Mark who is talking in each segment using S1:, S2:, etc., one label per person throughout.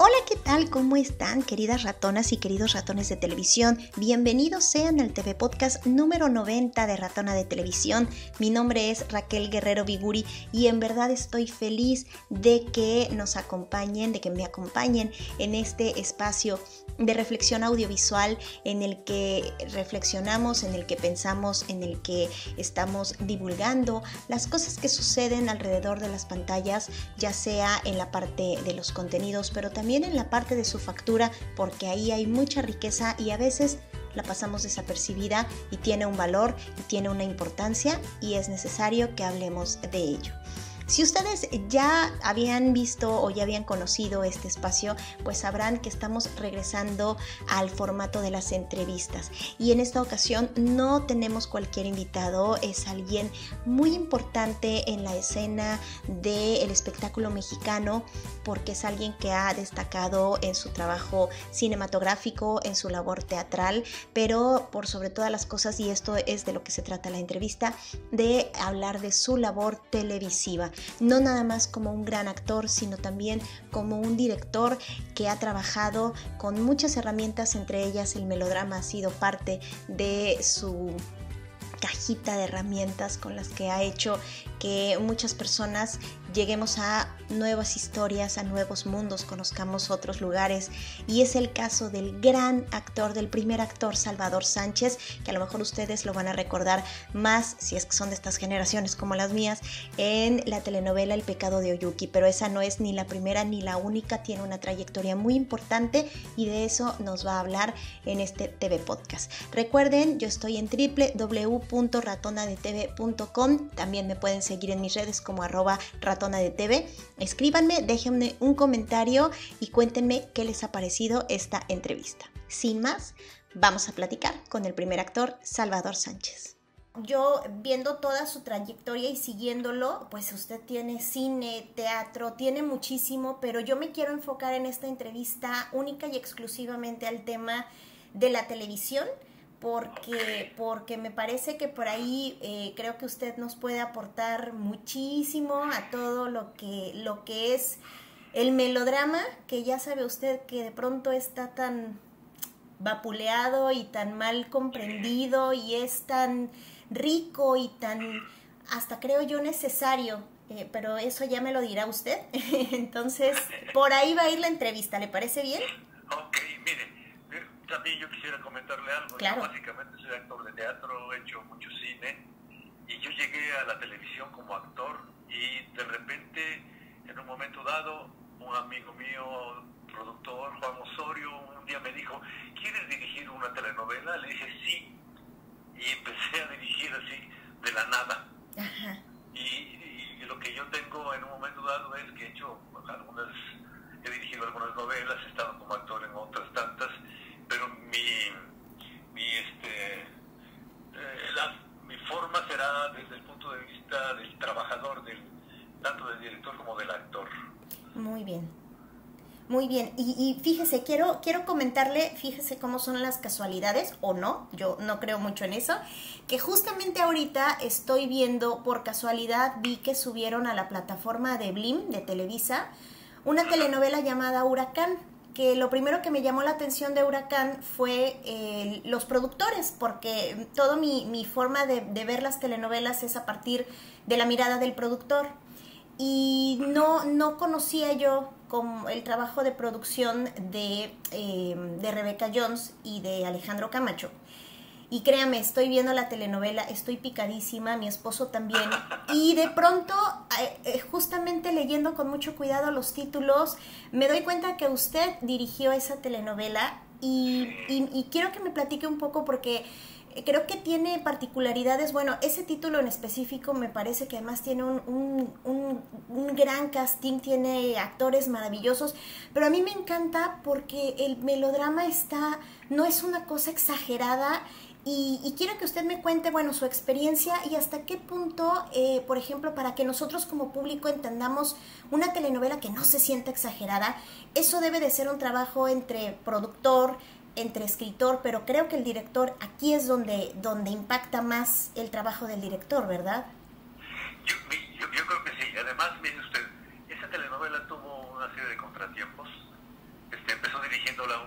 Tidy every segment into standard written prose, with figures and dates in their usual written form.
S1: Hola, ¿qué tal? ¿Cómo están, queridas ratonas y queridos ratones de televisión? Bienvenidos sean al TV Podcast número 90 de Ratona de Televisión. Mi nombre es Raquel Guerrero Viguri y en verdad estoy feliz de que nos acompañen, de que me acompañen en este espacio de reflexión audiovisual en el que reflexionamos, en el que pensamos, en el que estamos divulgando las cosas que suceden alrededor de las pantallas, ya sea en la parte de los contenidos, pero también en la parte de su factura, porque ahí hay mucha riqueza y a veces la pasamos desapercibida y tiene un valor y tiene una importancia y es necesario que hablemos de ello. Si ustedes ya habían visto o ya habían conocido este espacio, pues sabrán que estamos regresando al formato de las entrevistas. Y en esta ocasión no tenemos cualquier invitado, es alguien muy importante en la escena del espectáculo mexicano, porque es alguien que ha destacado en su trabajo cinematográfico, en su labor teatral, pero por sobre todas las cosas, y esto es de lo que se trata la entrevista, de hablar de su labor televisiva. No nada más como un gran actor, sino también como un director que ha trabajado con muchas herramientas, entre ellas el melodrama ha sido parte de su cajita de herramientas con las que ha hecho que muchas personas lleguemos a nuevas historias, a nuevos mundos, conozcamos otros lugares, y es el caso del gran actor, del primer actor Salvador Sánchez, que a lo mejor ustedes lo van a recordar más, si es que son de estas generaciones como las mías, en la telenovela El pecado de Oyuki, pero esa no es ni la primera ni la única, tiene una trayectoria muy importante y de eso nos va a hablar en este TV Podcast. Recuerden, yo estoy en www.ratonadetv.com, también me pueden seguir en mis redes como @ratonadetv. Escríbanme, déjenme un comentario y cuéntenme qué les ha parecido esta entrevista. Sin más, vamos a platicar con el primer actor, Salvador Sánchez. Yo viendo toda su trayectoria y siguiéndolo, pues usted tiene cine, teatro, tiene muchísimo, pero yo me quiero enfocar en esta entrevista única y exclusivamente al tema de la televisión, porque me parece que por ahí creo que usted nos puede aportar muchísimo a todo lo que es el melodrama, que ya sabe usted que de pronto está tan vapuleado y tan mal comprendido y es tan rico y tan, hasta creo yo, necesario, pero eso ya me lo dirá usted. Entonces, por ahí va a ir la entrevista, ¿le parece bien?
S2: Ok, mire, también yo quisiera comentarle algo.
S1: Claro.
S2: Yo básicamente soy actor de teatro, he hecho mucho cine y yo llegué a la televisión como actor y de repente, en un momento dado, un amigo mío, productor, Juan Osorio, un día me dijo, ¿quieres dirigir una telenovela? Le dije sí, y empecé a dirigir así de la nada.
S1: Ajá.
S2: Y lo que yo tengo en un momento dado es que he hecho he dirigido algunas novelas, he estado como actor en otras tantas, pero mi forma será desde el punto de vista del trabajador, tanto del director como del actor.
S1: Muy bien. Muy bien, y fíjese, quiero comentarle, fíjese cómo son las casualidades, o no, yo no creo mucho en eso, que justamente ahorita estoy viendo, por casualidad, vi que subieron a la plataforma de Blim, de Televisa, una telenovela llamada Huracán, que lo primero que me llamó la atención de Huracán fue los productores, porque toda mi forma de ver las telenovelas es a partir de la mirada del productor. Y no conocía yo como el trabajo de producción de Rebeca Jones y de Alejandro Camacho. Y créame, estoy viendo la telenovela, estoy picadísima, mi esposo también. Y de pronto, justamente leyendo con mucho cuidado los títulos, me doy cuenta que usted dirigió esa telenovela y quiero que me platique un poco porque creo que tiene particularidades. Bueno, ese título en específico me parece que además tiene un gran casting, tiene actores maravillosos, pero a mí me encanta porque el melodrama no es una cosa exagerada. Y quiero que usted me cuente, bueno, su experiencia y hasta qué punto, por ejemplo, para que nosotros como público entendamos una telenovela que no se sienta exagerada, eso debe de ser un trabajo entre productor, entre escritor, pero creo que el director, aquí es donde impacta más el trabajo del director, ¿verdad?
S2: Yo creo que sí. Además, mire usted, esa telenovela tuvo una serie de contratiempos empezó dirigiéndola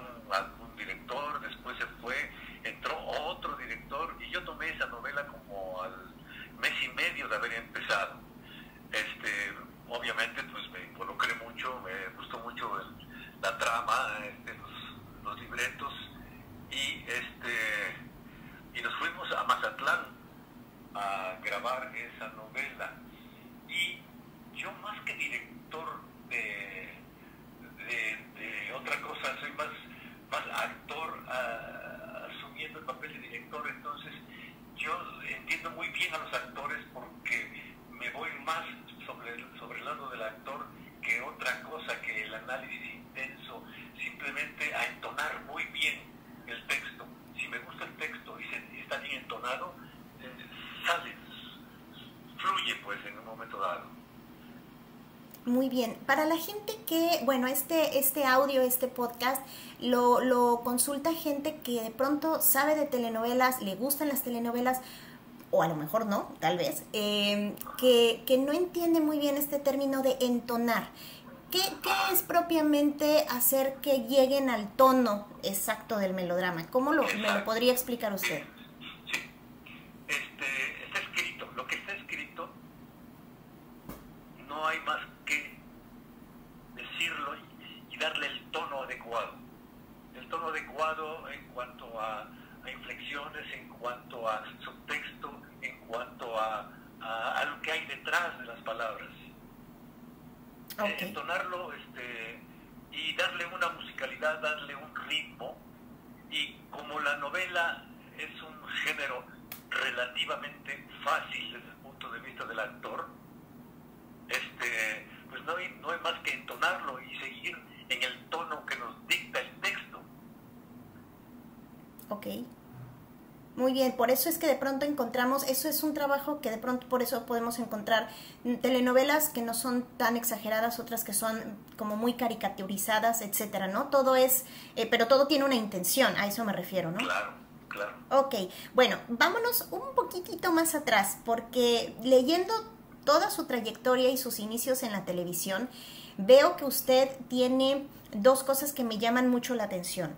S2: un director, después se fue, entró otro director, y yo tomé esa novela como al mes y medio de haber empezado. Obviamente pues me involucré mucho, me gustó mucho la trama, los libretos, y nos fuimos a Mazatlán a grabar esa novela. Y yo, más que director de otra cosa, soy más actor, asumiendo el papel de director. Entonces yo entiendo muy bien a los actores, porque me voy más sobre el lado del actor que otra cosa, que el análisis intenso, simplemente a entonar muy bien el texto. Si me gusta el texto y está bien entonado, sale, fluye pues en un momento dado.
S1: Muy bien. Para la gente que, bueno, este audio, este podcast, lo consulta gente que de pronto sabe de telenovelas, le gustan las telenovelas, o a lo mejor no, tal vez, que no entiende muy bien este término de entonar. ¿Qué es propiamente hacer que lleguen al tono exacto del melodrama? ¿Cómo me lo podría explicar usted?
S2: Sí. Está escrito. Lo que está escrito, no hay más que decirlo y darle el tono adecuado. El tono adecuado en cuanto a inflexiones, en cuanto a subtexto, en cuanto a lo que hay detrás de las palabras. Okay. Entonarlo y darle una musicalidad, darle un ritmo. Y como la novela es un género relativamente fácil desde el punto de vista del actor, pues no hay más que entonarlo y seguir en el tono que nos dicta el texto.
S1: Ok. Muy bien, por eso es que de pronto encontramos, eso es un trabajo que de pronto por eso podemos encontrar telenovelas que no son tan exageradas, otras que son como muy caricaturizadas, etcétera, ¿no? Todo es, pero todo tiene una intención, a eso me refiero, ¿no?
S2: Claro, claro.
S1: Ok, bueno, vámonos un poquitito más atrás, porque leyendo toda su trayectoria y sus inicios en la televisión, veo que usted tiene dos cosas que me llaman mucho la atención.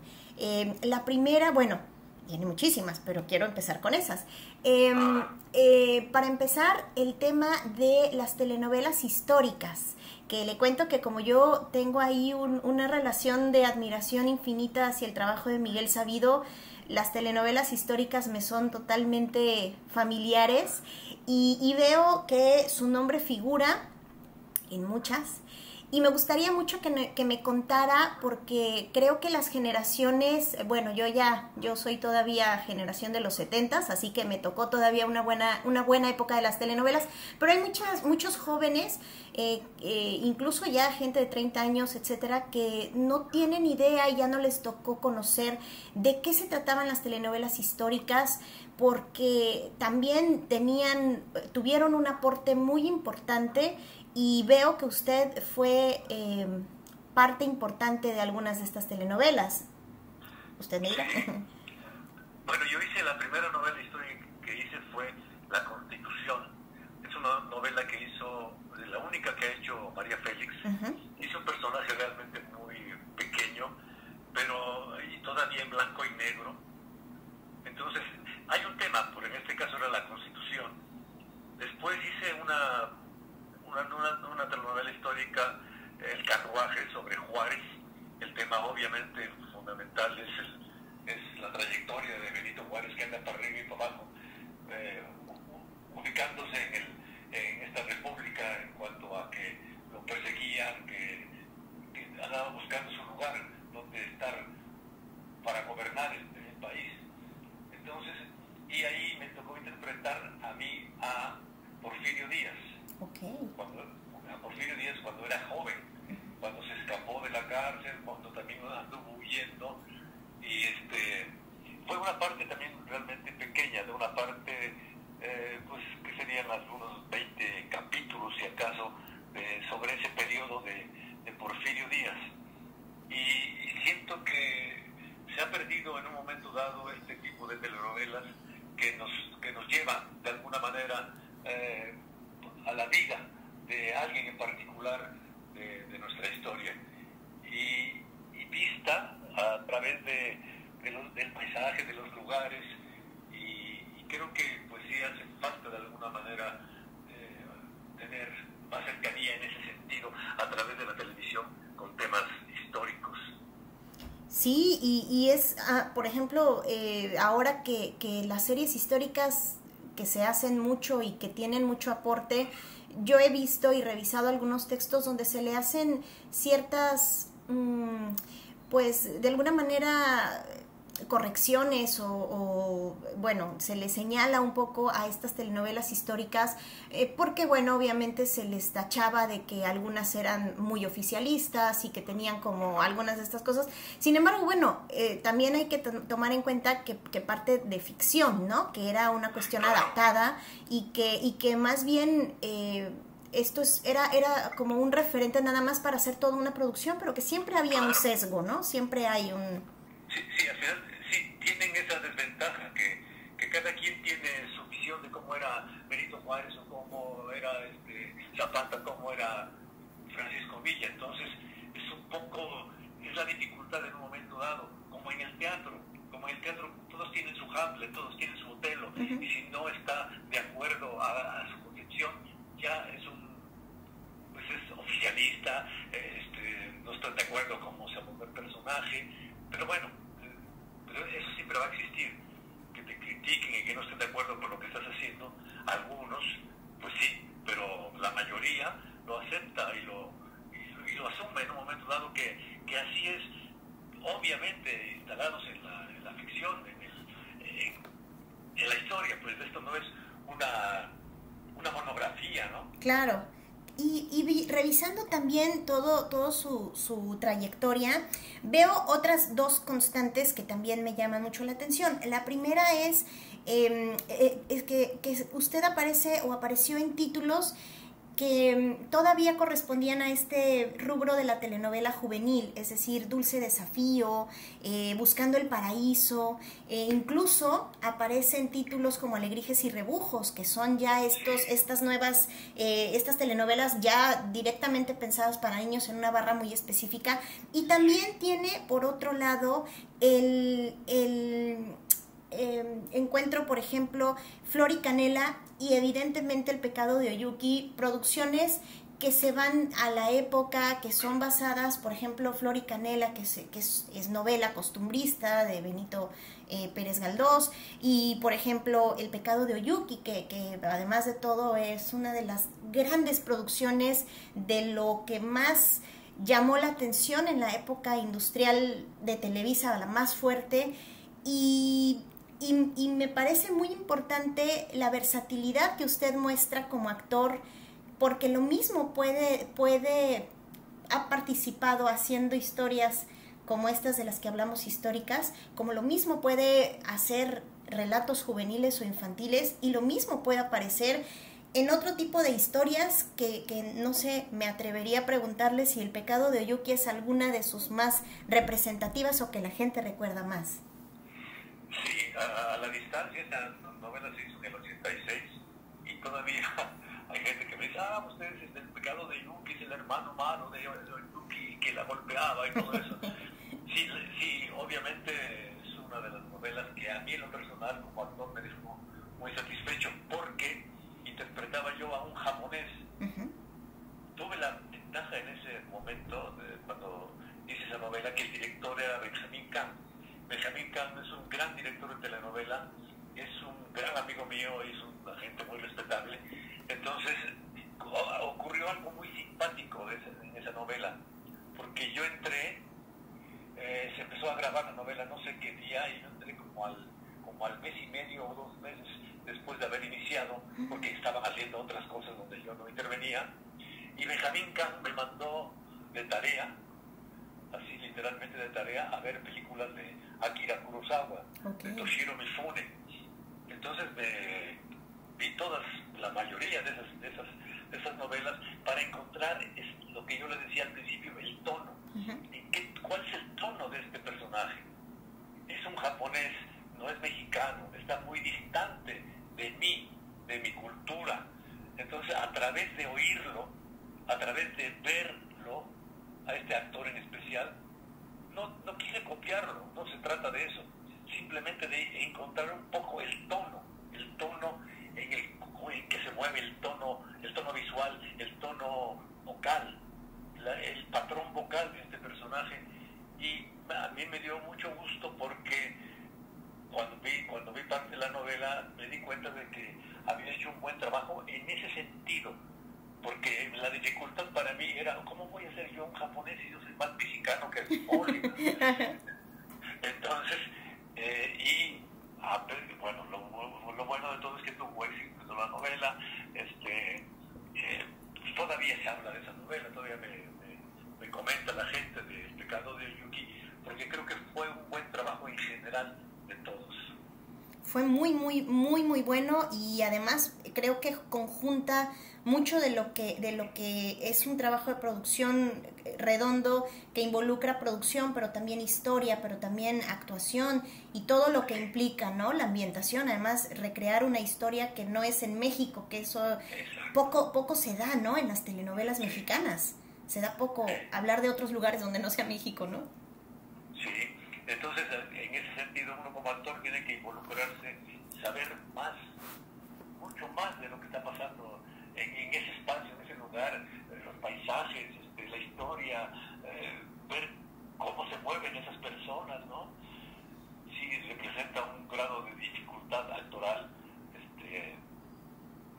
S1: La primera, bueno, tiene muchísimas, pero quiero empezar con esas. Para empezar, el tema de las telenovelas históricas, que le cuento que como yo tengo ahí una relación de admiración infinita hacia el trabajo de Miguel Sabido, las telenovelas históricas me son totalmente familiares y veo que su nombre figura en muchas. Y me gustaría mucho que me contara, porque creo que las generaciones, bueno, yo soy todavía generación de los 70s, así que me tocó todavía una buena época de las telenovelas, pero hay muchos jóvenes, incluso ya gente de 30 años, etcétera, que no tienen idea y ya no les tocó conocer de qué se trataban las telenovelas históricas, porque también tuvieron un aporte muy importante. Y veo que usted fue parte importante de algunas de estas telenovelas. ¿Usted me dirá?
S2: Bueno, yo hice la primera novela histórica que hice fue La Constitución. Es una novela que hizo, la única que ha hecho María Félix. Hizo un personaje realmente muy pequeño, pero y todavía en blanco y negro. Entonces, hay un tema, en este caso era la Constitución. Después hice una telenovela histórica, El Carruaje, sobre Juárez. El tema obviamente fundamental es la trayectoria de Benito Juárez, que anda para arriba y para abajo, ubicándose en esta república en cuanto a que lo perseguían, que andaba buscando su lugar donde estar para gobernar el país. Entonces, y ahí me tocó interpretar a Porfirio Díaz.
S1: Okay.
S2: A Porfirio Díaz cuando era joven, cuando se escapó de la cárcel, cuando también anduvo huyendo, y fue una parte también realmente pequeña, de una parte pues que serían algunos 20 capítulos si acaso sobre ese periodo de Porfirio Díaz, y siento que se ha perdido en un momento dado este tipo de telenovelas que nos llevan de alguna manera a la vida de alguien en particular de nuestra historia, y vista a través del paisaje, de los lugares, y creo que pues sí hace falta de alguna manera tener más cercanía en ese sentido a través de la televisión con temas históricos.
S1: Sí, y es, por ejemplo, ahora que las series históricas que se hacen mucho y que tienen mucho aporte, yo he visto y revisado algunos textos donde se le hacen ciertas, pues de alguna manera correcciones bueno, se le señala un poco a estas telenovelas históricas porque bueno, obviamente se les tachaba de que algunas eran muy oficialistas y que tenían como algunas de estas cosas. Sin embargo, bueno, también hay que tomar en cuenta que parte de ficción, ¿no? Que era una cuestión adaptada y que más bien esto era como un referente nada más para hacer toda una producción, pero que siempre había un sesgo, ¿no? Siempre hay un...
S2: Sí, al final sí tienen esa desventaja que cada quien tiene su visión de cómo era Benito Juárez o cómo era Zapata, cómo era Francisco Villa. Entonces es la dificultad en un momento dado, como en el teatro todos tienen su Hamlet, todos tienen su Otelo, y si no está de acuerdo a su concepción, ya es oficialista, no está de acuerdo con cómo se mueve el personaje, pero bueno, pero eso siempre va a existir, que te critiquen y que no estén de acuerdo con lo que estás haciendo. Algunos, pues sí, pero la mayoría lo acepta y lo asume en un momento dado que así es, obviamente instalados en la ficción, en la historia. Pues esto no es una monografía, ¿no?
S1: Claro. Y revisando también todo su trayectoria, veo otras dos constantes que también me llaman mucho la atención. La primera es que usted apareció en títulos que todavía correspondían a este rubro de la telenovela juvenil, es decir, Dulce Desafío, Buscando el Paraíso, incluso aparecen títulos como Alegrijes y Rebujos, que son ya estas nuevas, estas telenovelas ya directamente pensadas para niños en una barra muy específica, y también tiene, por otro lado, encuentro, por ejemplo, Flor y Canela y evidentemente El Pecado de Oyuki, producciones que se van a la época, que son basadas, por ejemplo, Flor y Canela, que es novela costumbrista de Benito Pérez Galdós, y por ejemplo El Pecado de Oyuki, que además de todo es una de las grandes producciones de lo que más llamó la atención en la época industrial de Televisa, la más fuerte, y me parece muy importante la versatilidad que usted muestra como actor, porque lo mismo ha participado haciendo historias como estas de las que hablamos históricas, como lo mismo puede hacer relatos juveniles o infantiles, y lo mismo puede aparecer en otro tipo de historias que no sé, me atrevería a preguntarle si El Pecado de Oyuki es alguna de sus más representativas o que la gente recuerda más.
S2: Sí, a la distancia, esta novela se hizo en el 86 y todavía hay gente que me dice, ustedes El Pecado de Oyuki es el hermano malo de Oyuki que la golpeaba y todo eso. Sí, obviamente es una de las novelas que a mí en lo personal como actor me dejó muy satisfecho porque interpretaba yo a un japonés. Tuve la ventaja en ese momento, cuando hice esa novela, que el director era Benjamín Kahn. Benjamín Kahn es un gran director de telenovela, es un gran amigo mío y es un agente muy respetable. Entonces ocurrió algo muy simpático en esa novela, porque yo entré, se empezó a grabar la novela no sé qué día, y yo entré como al mes y medio o 2 meses después de haber iniciado, porque estaban haciendo otras cosas donde yo no intervenía, y Benjamín Kahn me mandó de tarea, así literalmente de tarea, a ver películas de Akira Kurosawa, de Toshiro Mifune. Entonces vi la mayoría de esas novelas para encontrar lo que yo les decía al principio, el tono. ¿Cuál es el tono de este personaje? Es un japonés, no es mexicano, está muy distante de mí, de mi cultura. Entonces, a través de oírlo, a través de verlo, a este actor en especial, no quise copiarlo, no se trata de eso, simplemente de encontrar un poco el tono en el que se mueve, el tono visual, el tono vocal, el patrón vocal de este personaje. Y a mí me dio mucho gusto porque cuando vi parte de la novela me di cuenta de que había hecho un buen trabajo en ese sentido, porque la dificultad para mí era, ¿cómo voy a ser yo un japonés si yo soy más mexicano que el poli? Entonces, bueno, lo bueno de todo es que tuvo éxito la novela. Todavía se habla de esa novela, todavía me comenta la gente del Pecado de Yuki, porque creo que fue un buen trabajo en general de todos.
S1: Fue muy bueno, y además creo que conjunta mucho de lo que es un trabajo de producción redondo, que involucra producción, pero también historia, pero también actuación y todo lo que implica, ¿no? La ambientación, además recrear una historia que no es en México, que eso poco se da, ¿no? En las telenovelas mexicanas se da poco hablar de otros lugares donde no sea México, ¿no?
S2: Sí, entonces en ese sentido uno como actor tiene que involucrarse, saber más, mucho más de lo que está pasando en ese espacio, en ese lugar, los paisajes, la historia, ver cómo se mueven esas personas, ¿no? Sí, representa un grado de dificultad actoral,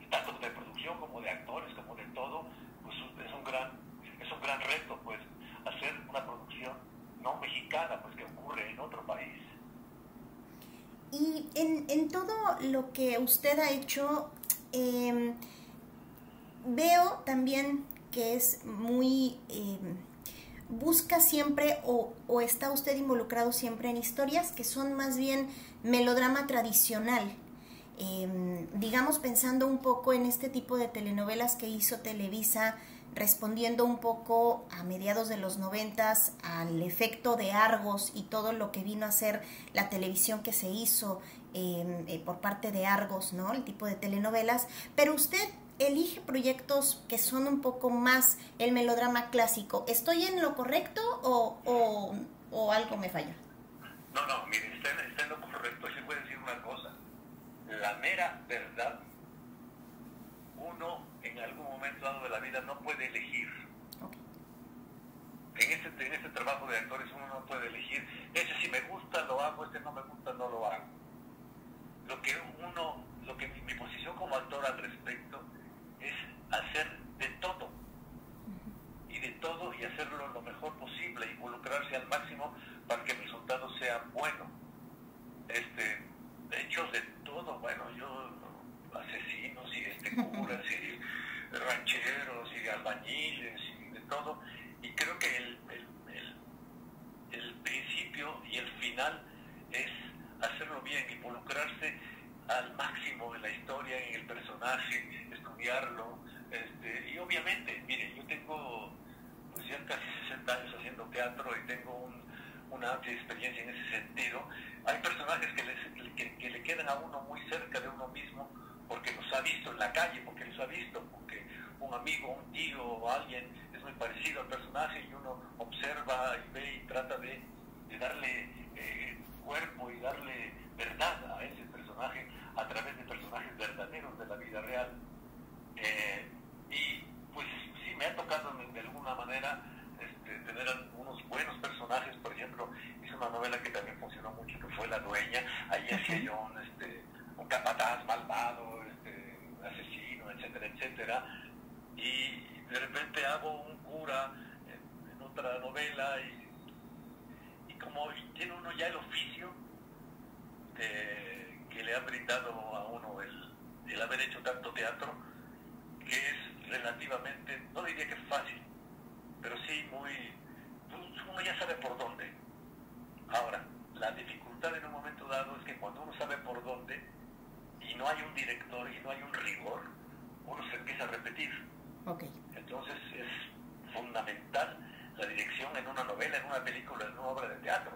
S2: tanto de producción como de actores, como de todo, pues es un gran reto, pues, hacer una producción no mexicana, pues, que ocurre en otro país.
S1: Y en todo lo que usted ha hecho, veo también que es muy... busca siempre o está usted involucrado siempre en historias que son más bien melodrama tradicional. Digamos, pensando un poco en este tipo de telenovelas que hizo Televisa, respondiendo un poco a mediados de los 90s al efecto de Argos y todo lo que vino a ser la televisión que se hizo por parte de Argos, ¿no? El tipo de telenovelas. Pero usted elige proyectos que son un poco más el melodrama clásico. ¿Estoy en lo correcto o algo me falla?
S2: No, mire, está en lo correcto. Les voy a decir una cosa. La mera verdad, uno en algún momento dado de la vida no puede elegir.
S1: Okay.
S2: En este trabajo de actores uno no puede elegir. Ese si me gusta lo hago, este no me gusta no lo hago. Mi posición como actor al respecto es hacer de todo. Y de todo y hacerlo lo mejor posible, involucrarse al máximo para que el resultado sea bueno. Hechos de todo, bueno, yo asesinos y curas y rancheros y albañiles y de todo, y creo que el principio y el final es hacerlo bien, involucrarse al máximo en la historia, en el personaje, estudiarlo, y obviamente, mire, yo tengo pues ya casi 60 años haciendo teatro y tengo una amplia experiencia en ese sentido. Hay personajes que le quedan a uno muy cerca de uno mismo porque los ha visto en la calle, porque un amigo, un tío o alguien es muy parecido al personaje y uno observa y ve y trata de darle cuerpo y darle verdad a ese personaje a través de personajes verdaderos de la vida real. Y pues sí, me ha tocado de alguna manera tener unos buenos personajes. Por ejemplo, hice una novela que también funcionó mucho, que fue La Dueña. Ahí hacía yo un capataz malvado, asesino, etcétera, etcétera. Y de repente hago un cura en otra novela y como tiene uno ya el oficio que le ha brindado a uno el haber hecho tanto teatro, que es relativamente, no diría que es fácil, pero sí uno ya sabe por dónde. Ahora, la dificultad en un momento dado es que cuando uno sabe por dónde y no hay un director y no hay un rigor, uno se empieza a repetir.
S1: Okay.
S2: Entonces es fundamental la dirección en una novela, en una película, en una obra de teatro,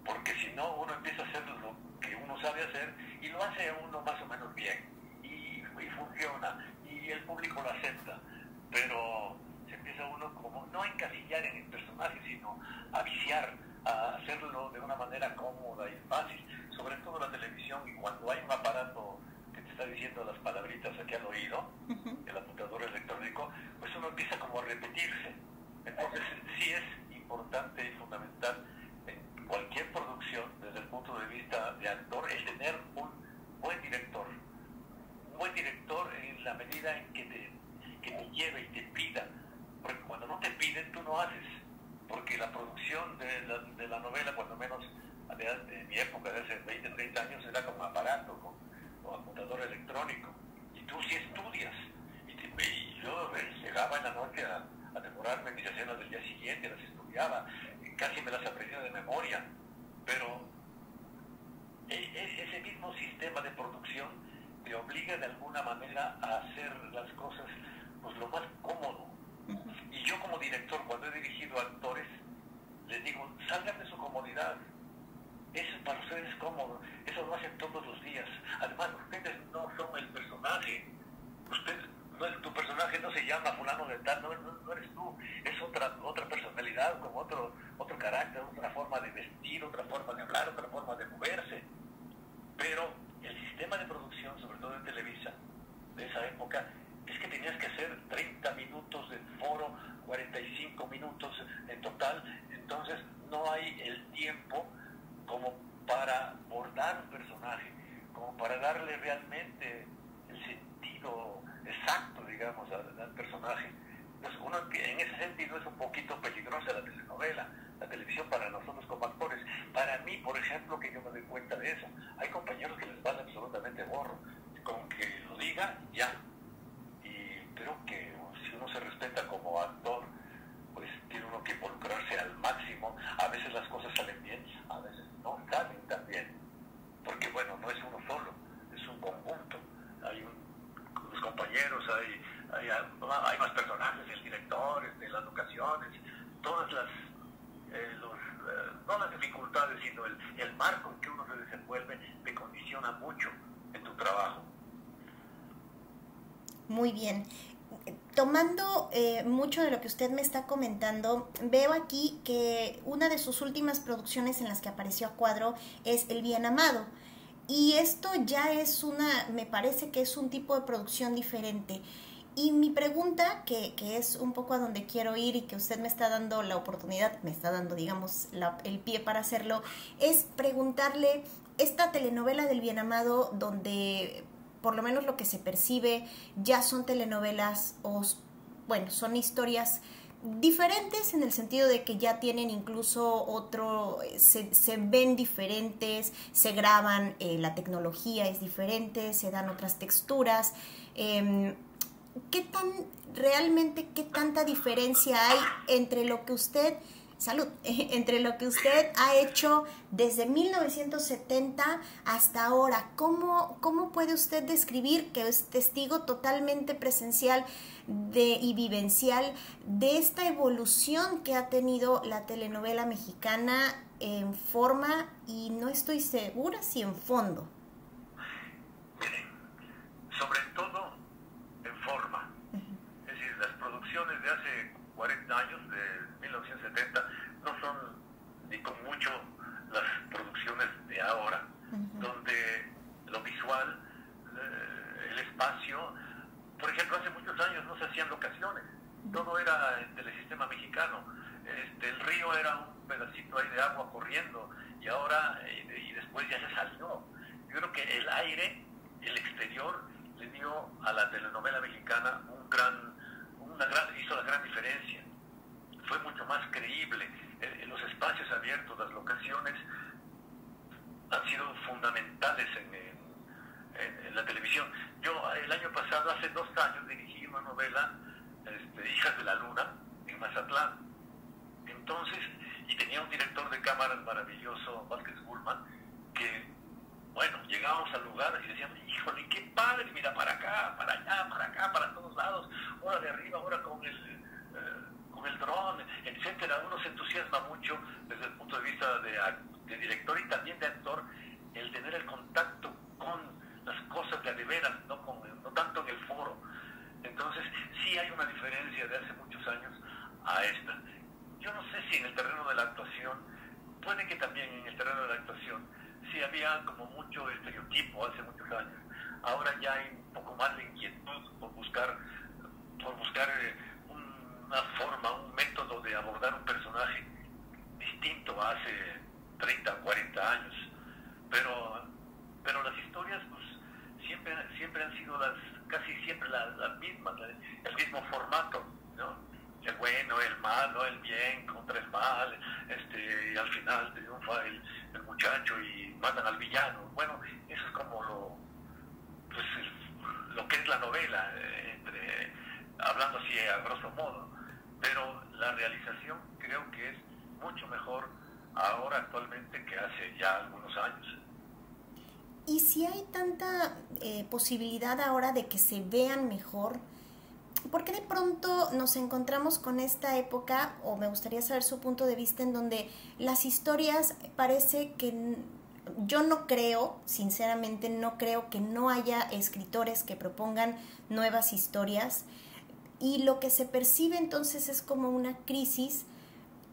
S2: porque si no uno empieza a hacer lo que uno sabe hacer y lo hace uno más o menos bien y funciona y el público lo acepta, pero se empieza uno como no a encasillar en el personaje, sino a viciar, a hacerlo de una manera cómoda y fácil, sobre todo la televisión, y cuando hay un aparato que te está diciendo las palabritas aquí al oído, el apuntador electrónico, pues uno empieza como a repetirse. Entonces sí es importante y fundamental en cualquier producción, desde el punto de vista de actor, el tener un buen director. Un buen director en la medida en que te lleve y te pida, porque cuando no te piden tú no haces, porque la producción de la novela, cuando menos de mi época, de hace 20, 30 años, era como aparato, con apuntador electrónico, y tú sí estudias, y yo llegaba en la noche a devorarme mis escenas del día siguiente, las estudiaba, casi me las aprendía de memoria, pero ese mismo sistema de producción te obliga de alguna manera a hacer las cosas pues lo más cómodo. Y yo como director, cuando he dirigido a actores, les digo, salgan de su comodidad. Eso para ustedes es cómodo, eso lo hacen todos los días. Además, ustedes no son el personaje. Tu personaje no se llama fulano de tal, no eres tú. Es otra personalidad, con otro carácter, otra forma de vestir, otra forma de hablar, otra forma de moverse. Pero el sistema de producción, sobre todo en Televisa, de esa época, es que tenías que hacer 30 minutos de foro, 45 minutos en total. Entonces no hay el tiempo como para abordar un personaje, como para darle realmente el sentido exacto, digamos, al personaje. Entonces uno en ese sentido es un poquito peligrosa la telenovela, la televisión para nosotros como actores. Para mí, por ejemplo, que yo me doy cuenta de eso, hay compañeros que les vale absolutamente gorro, con que lo diga, ya. Y creo que si uno se respeta como actor, pues tiene uno que involucrarse al máximo. A veces las cosas salen bien, a veces no salen tan bien, porque bueno, no es uno solo, es un conjunto. Hay los compañeros, hay más personajes, el director, las locaciones, todas no las dificultades, sino el marco en que uno se desenvuelve te condiciona mucho en tu trabajo.
S1: Muy bien. Tomando mucho de lo que usted me está comentando, veo aquí que una de sus últimas producciones en las que apareció a cuadro es El Bien Amado. Y esto ya es me parece que es un tipo de producción diferente. Y mi pregunta, que es un poco a donde quiero ir y que usted me está dando la oportunidad, me está dando, digamos, el pie para hacerlo, es preguntarle, esta telenovela del Bien Amado, donde por lo menos lo que se percibe ya son telenovelas bueno, son historias diferentes en el sentido de que ya tienen incluso se ven diferentes, se graban, la tecnología es diferente, se dan otras texturas. ¿Qué tanta diferencia hay entre lo que usted entre lo que usted ha hecho desde 1970 hasta ahora? ¿Cómo puede usted describir, que es testigo totalmente presencial y vivencial de esta evolución que ha tenido la telenovela mexicana en forma y no estoy segura si en fondo?
S2: Miren, sobre todo en forma. Es decir, las producciones de hace 40 años, de 1970, no son ni con mucho las producciones de ahora, donde lo visual, el espacio, por ejemplo, hace muchos años no se hacían locaciones, todo era en Telesistema Mexicano, el río era un pedacito ahí de agua corriendo, y ahora, y después ya se salió. Yo creo que el aire, el exterior, le dio a la telenovela mexicana hizo la gran diferencia. Fue mucho más creíble. Los espacios abiertos, las locaciones han sido fundamentales en la televisión. Yo el año pasado, hace 2 años, dirigí una novela, Hijas de la Luna, en Mazatlán. Entonces, y tenía un director de cámaras maravilloso, Vázquez Gullman, que, bueno, llegábamos al lugar y decíamos, híjole, qué padre, mira, para acá, para allá, para acá, para todos lados, ahora de arriba, ahora con el dron, etcétera. Uno se entusiasma mucho desde el punto de vista de director y también de actor, el tener el contacto con las cosas de veras, no tanto en el foro. Entonces, sí hay una diferencia de hace muchos años a esta. Yo no sé si en el terreno de la actuación había como mucho estereotipo hace muchos años. Ahora ya hay un poco más de inquietud por buscar una forma, un método de abordar un personaje distinto a hace 30 o 40 años. Pero las historias pues siempre han sido casi siempre las mismas, el mismo formato, ¿no? El bueno, el malo, el bien contra el mal, y al final triunfa el muchacho y matan al villano. Bueno, eso es como lo que es la novela, hablando así a grosso modo. Pero la realización creo que es mucho mejor ahora actualmente que hace ya algunos años.
S1: Y si hay tanta posibilidad ahora de que se vean mejor, ¿por qué de pronto nos encontramos con esta época, o me gustaría saber su punto de vista, en donde las historias parece que yo no creo, sinceramente no creo que no haya escritores que propongan nuevas historias, y lo que se percibe entonces es como una crisis,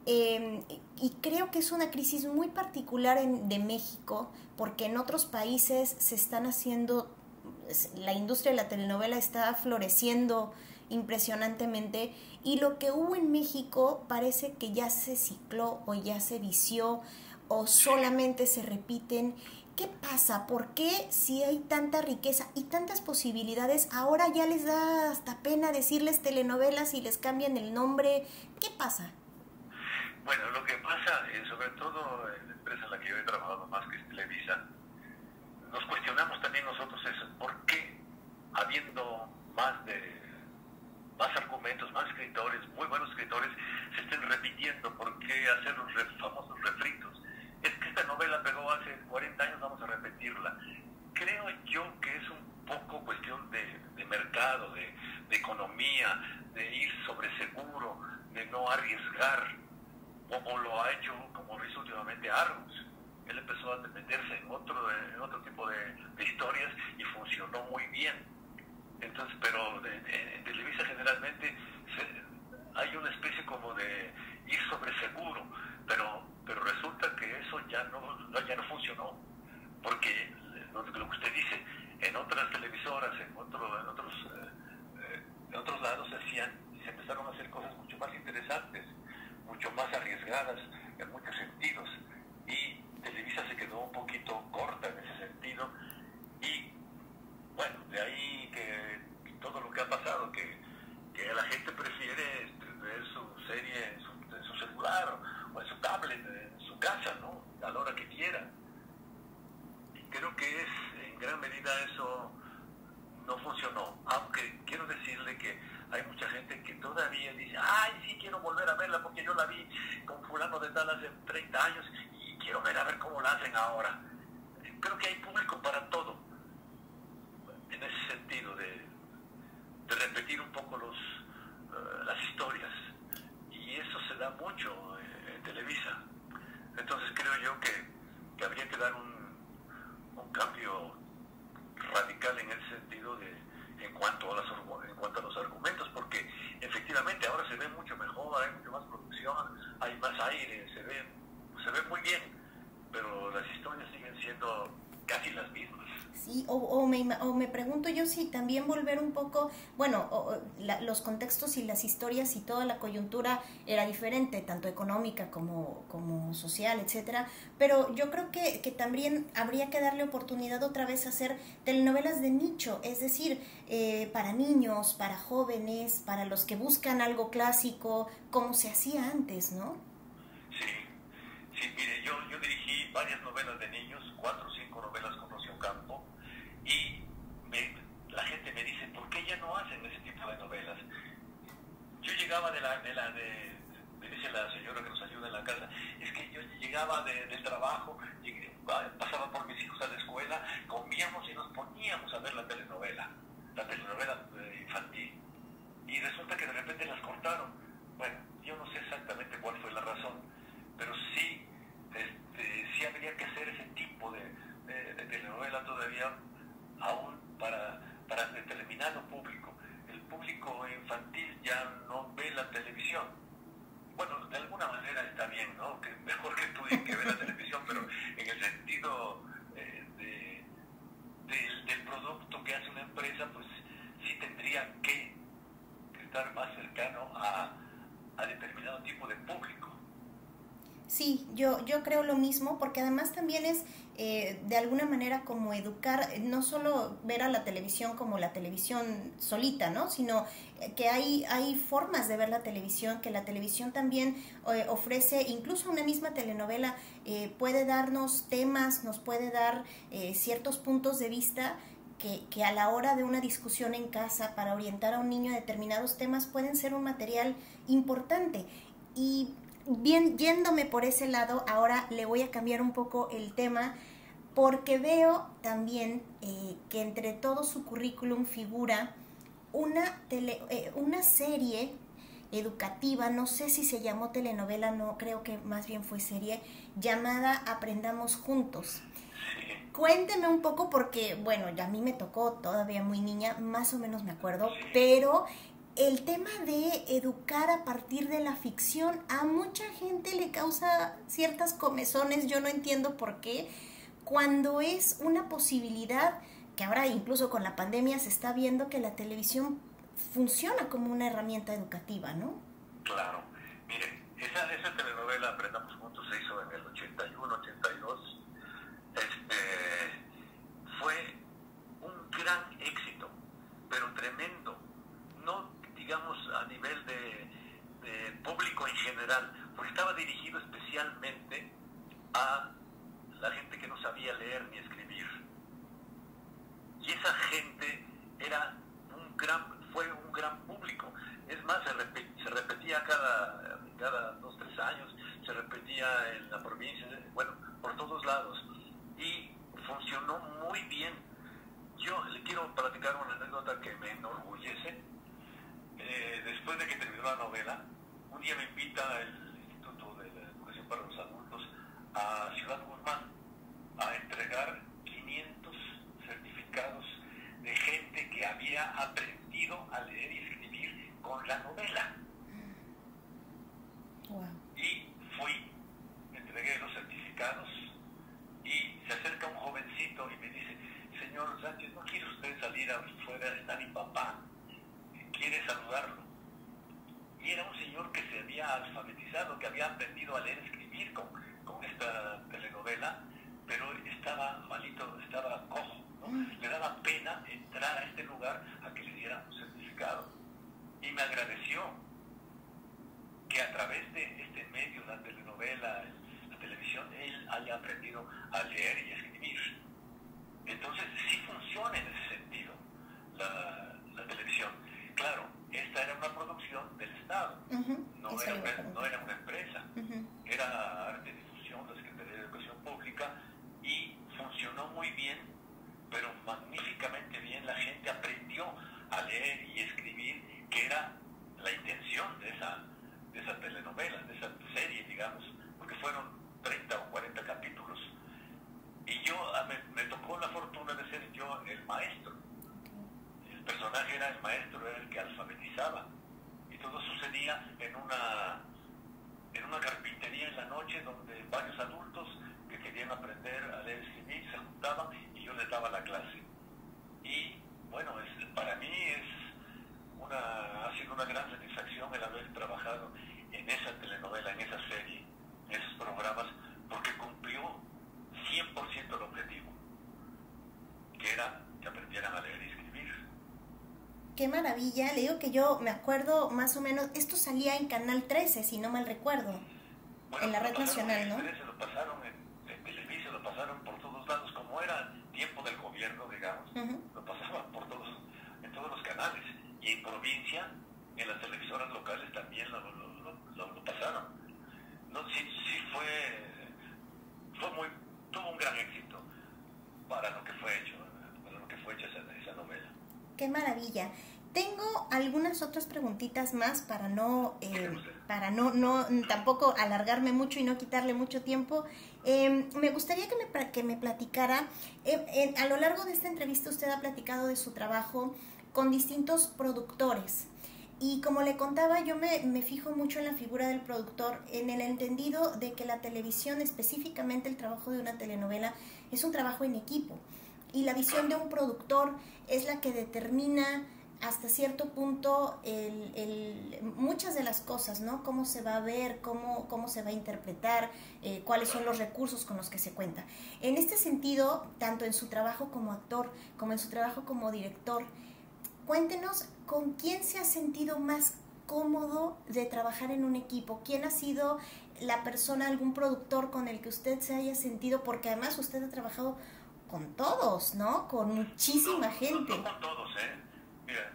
S1: y creo que es una crisis muy particular de México, porque en otros países se están haciendo, la industria de la telenovela está floreciendo impresionantemente, y lo que hubo en México parece que ya se cicló o ya se vició o solamente se repiten. ¿Qué pasa? ¿Por qué si hay tanta riqueza y tantas posibilidades ahora ya les da hasta pena decirles telenovelas y les cambian el nombre? ¿Qué pasa?
S2: Bueno, lo que pasa, sobre todo en la empresa en la que yo he trabajado más, que es Televisa, nos cuestionamos también nosotros eso. ¿Por qué, habiendo más argumentos, más escritores, muy buenos escritores, se estén repitiendo? ¿Por qué hacer los famosos refritos? Es que esta novela pegó hace 40 años, vamos a repetirla. Creo yo que es un poco cuestión de mercado, de economía, de ir sobre seguro, de no arriesgar, como lo ha hecho, como lo hizo últimamente Argos. Él empezó a meterse en otro tipo de historias y funcionó muy bien. Entonces, pero en Televisa generalmente hay una especie como de ir sobre seguro, pero resulta que eso ya no funcionó, porque lo que usted dice, en otras televisoras, en otros lados se empezaron a hacer cosas mucho más interesantes, mucho más arriesgadas en muchos sentidos, y Televisa se quedó un poquito corta en ese sentido. Y bueno, de ahí que todo lo que ha pasado, que la gente prefiere ver su serie en su celular o en su tablet, en su casa, ¿no? A la hora que quiera. Y creo que en gran medida eso no funcionó, aunque quiero decirle que hay mucha gente que todavía dice, ay, sí, quiero volver a verla porque yo la vi con fulano de tal hace 30 años y quiero ver a ver cómo la hacen ahora. Creo que hay público para todo, en ese sentido de repetir un poco las historias, y eso se da mucho en Televisa. Entonces creo yo que habría que dar un cambio radical en el sentido en cuanto a los argumentos, porque efectivamente ahora se ve mucho mejor, hay mucho más producción, hay más aire, se ve muy bien, pero las historias siguen siendo casi las mismas.
S1: Sí, o me pregunto yo si también volver un poco, bueno, los contextos y las historias y toda la coyuntura era diferente, tanto económica como social, etcétera, pero yo creo que también habría que darle oportunidad otra vez a hacer telenovelas de nicho, es decir, para niños, para jóvenes, para los que buscan algo clásico, como se hacía antes, ¿no?
S2: Sí, mire, yo dirigí varias novelas de niños, 4 o 5 novelas con Rocío Campo, y la gente me dice, ¿por qué ya no hacen ese tipo de novelas? Yo llegaba me dice la señora que nos ayuda en la casa, es que yo llegaba del trabajo, pasaba por mis hijos a la escuela, comíamos y nos poníamos a ver la telenovela infantil, y resulta que de repente las cortaron. Bueno, yo no sé exactamente cuál fue la razón, pero sí habría que hacer ese tipo de telenovela todavía, aún para determinado público. El público infantil ya no ve la televisión. Bueno, de alguna manera está bien, ¿no? Que mejor que estudien que ver la televisión, pero en el sentido producto que hace una empresa, pues sí tendría que estar más cercano a determinado tipo de público.
S1: Sí, yo creo lo mismo, porque además también es de alguna manera como educar, no solo ver a la televisión como la televisión solita, ¿no? Sino que hay formas de ver la televisión, que la televisión también ofrece, incluso una misma telenovela puede darnos temas, nos puede dar ciertos puntos de vista que a la hora de una discusión en casa para orientar a un niño a determinados temas pueden ser un material importante. Y bien, yéndome por ese lado, ahora le voy a cambiar un poco el tema porque veo también que entre todo su currículum figura una serie educativa, no sé si se llamó telenovela, no, creo que más bien fue serie, llamada Aprendamos Juntos. Cuénteme un poco porque, bueno, ya a mí me tocó todavía muy niña, más o menos me acuerdo, pero el tema de educar a partir de la ficción a mucha gente le causa ciertas comezones, yo no entiendo por qué, cuando es una posibilidad que ahora incluso con la pandemia se está viendo que la televisión funciona como una herramienta educativa, ¿no?
S2: Claro. Mire, esa telenovela Aprendamos Juntos se hizo en el 81, 82. Fue un gran éxito, pero tremendo. No, digamos, a nivel de público en general, porque estaba dirigido especialmente a la gente que no sabía leer ni escribir. Y esa gente fue un gran público. Es más, se repetía cada 2, 3 años, se repetía en la provincia, bueno, por todos lados. Y funcionó muy bien. Yo le quiero platicar una anécdota que me enorgullece. Después de que terminó la novela, un día me invita el Instituto de la Educación para los Adultos a Ciudad Guzmán a entregar 500 certificados de gente que había aprendido a leer y escribir con la novela.
S1: Wow.
S2: Y fui, entregué los certificados y se acerca un jovencito y me dice: señor Sánchez, ¿no quiere usted salir afuera? Está mi papá, quiere saludarlo. Y era un señor que se había alfabetizado, que había aprendido a leer y escribir con esta telenovela, pero estaba malito, estaba cojo, ¿no? Le daba pena entrar a este lugar a que le dieran un certificado. Y me agradeció que a través de este medio, la telenovela, la televisión, él haya aprendido a leer y a escribir. Entonces sí funciona en ese sentido la televisión. Claro, esta era una producción del Estado, no era una empresa, era Arte y Difusión, la Secretaría de Educación Pública, y funcionó muy bien, pero magníficamente bien. La gente aprendió a leer y escribir, que era la intención de esa telenovela, de esa serie, digamos, porque fueron 30 o 40 capítulos. Y yo me tocó la fortuna de ser yo el maestro. El personaje era el maestro, era el que alfabetizaba. Y todo sucedía en una carpintería en la noche, donde varios adultos que querían aprender a leer y escribir se juntaban y yo les daba la clase. Y bueno, para mí ha sido una gran satisfacción el haber trabajado en esa telenovela, en esa serie, en esos programas, porque cumplió 100% el objetivo, que era que aprendieran a leer y escribir.
S1: Qué maravilla, le digo que yo me acuerdo más o menos, esto salía en Canal 13, si no mal recuerdo,
S2: bueno,
S1: en la red nacional, ¿no?
S2: Lo pasaron en Televisa, lo pasaron por todos lados, como era tiempo del gobierno, digamos, lo pasaban en todos los canales, y en provincia, en las televisoras locales también lo pasaron. No, sí tuvo un gran éxito para lo que fue hecho, esa novela.
S1: Qué maravilla. Tengo algunas otras preguntitas más para no tampoco alargarme mucho y no quitarle mucho tiempo. Me gustaría que me platicara, a lo largo de esta entrevista usted ha platicado de su trabajo con distintos productores. Y como le contaba, yo me fijo mucho en la figura del productor, en el entendido de que la televisión, específicamente el trabajo de una telenovela, es un trabajo en equipo. y la visión de un productor es la que determina hasta cierto punto muchas de las cosas, ¿no? Cómo se va a ver, cómo se va a interpretar, cuáles son los recursos con los que se cuenta. En este sentido, tanto en su trabajo como actor, como en su trabajo como director, cuéntenos con quién se ha sentido más cómodo de trabajar en un equipo. ¿Quién ha sido la persona, algún productor con el que usted se haya sentido? Porque además usted ha trabajado con todos, ¿no? Con muchísima gente.
S2: No con todos, ¿eh? Mira,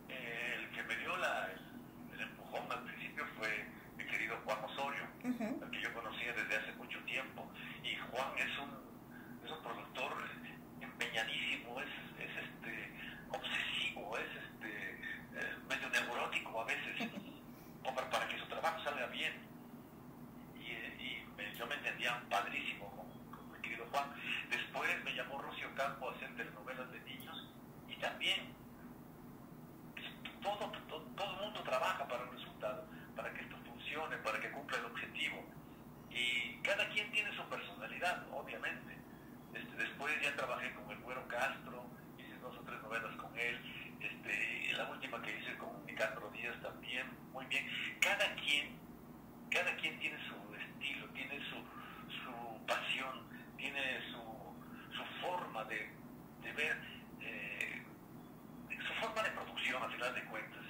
S2: el que me dio el empujón al principio fue mi querido Juan Osorio, al que yo conocía desde hace mucho tiempo. Y Juan es un productor empeñadísimo, es obsesivo, es medio neurótico a veces, para que su trabajo salga bien. Yo me entendía padrísimo con mi querido Juan. Después me llamó Rocío Campo a hacer telenovelas de niños y también todo el mundo trabaja para un resultado, para que esto funcione, para que cumpla el objetivo. Y cada quien tiene su personalidad, obviamente. Después ya trabajé con el Güero Castro, hice 2 o 3 novelas con él. La última que hice con Nicandro Díaz también, muy bien. Cada quien tiene su estilo, tiene su pasión, tiene su forma de ver, su forma de producción, a final de cuentas.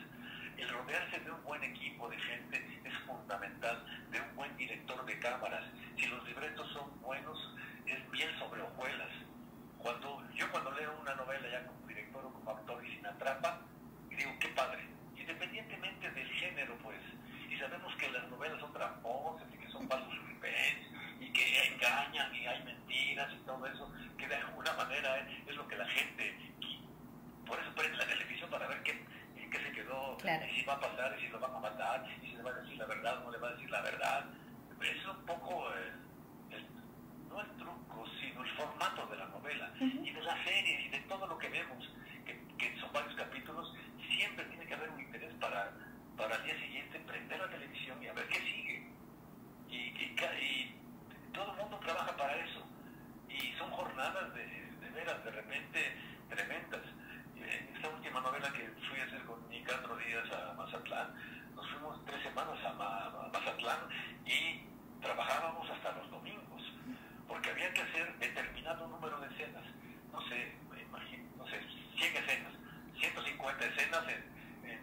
S2: El rodearse de un buen equipo de gente es fundamental, de un buen director de cámaras. Si los libretos son buenos, es miel sobre hojuelas. Cuando leo una novela ya como director o como actor y si me atrapa, digo, qué padre. Independientemente del género, pues, y sabemos que las novelas son tramposas y que son falsos suspense y que engañan y hay mentiras y todo eso, que de alguna manera es lo que la gente, por eso prende la televisión para ver qué se quedó, claro, y si va a pasar, y si lo van a matar, y si le va a decir la verdad o no le va a decir la verdad. Es un poco no el truco, sino el formato de la novela y de la serie y de todo lo que vemos, que son varios capítulos. Siempre tiene que haber un interés para al día siguiente prender la televisión y a ver qué sigue. Y todo el mundo trabaja para eso. Y son jornadas de veras, de repente, tremendas. En esta última novela que fui a hacer con Nicandro Díaz a Mazatlán, nos fuimos 3 semanas a Mazatlán y trabajábamos hasta los domingos, porque había que hacer determinado número de escenas. No sé, me imagino, 100 escenas, 150 escenas en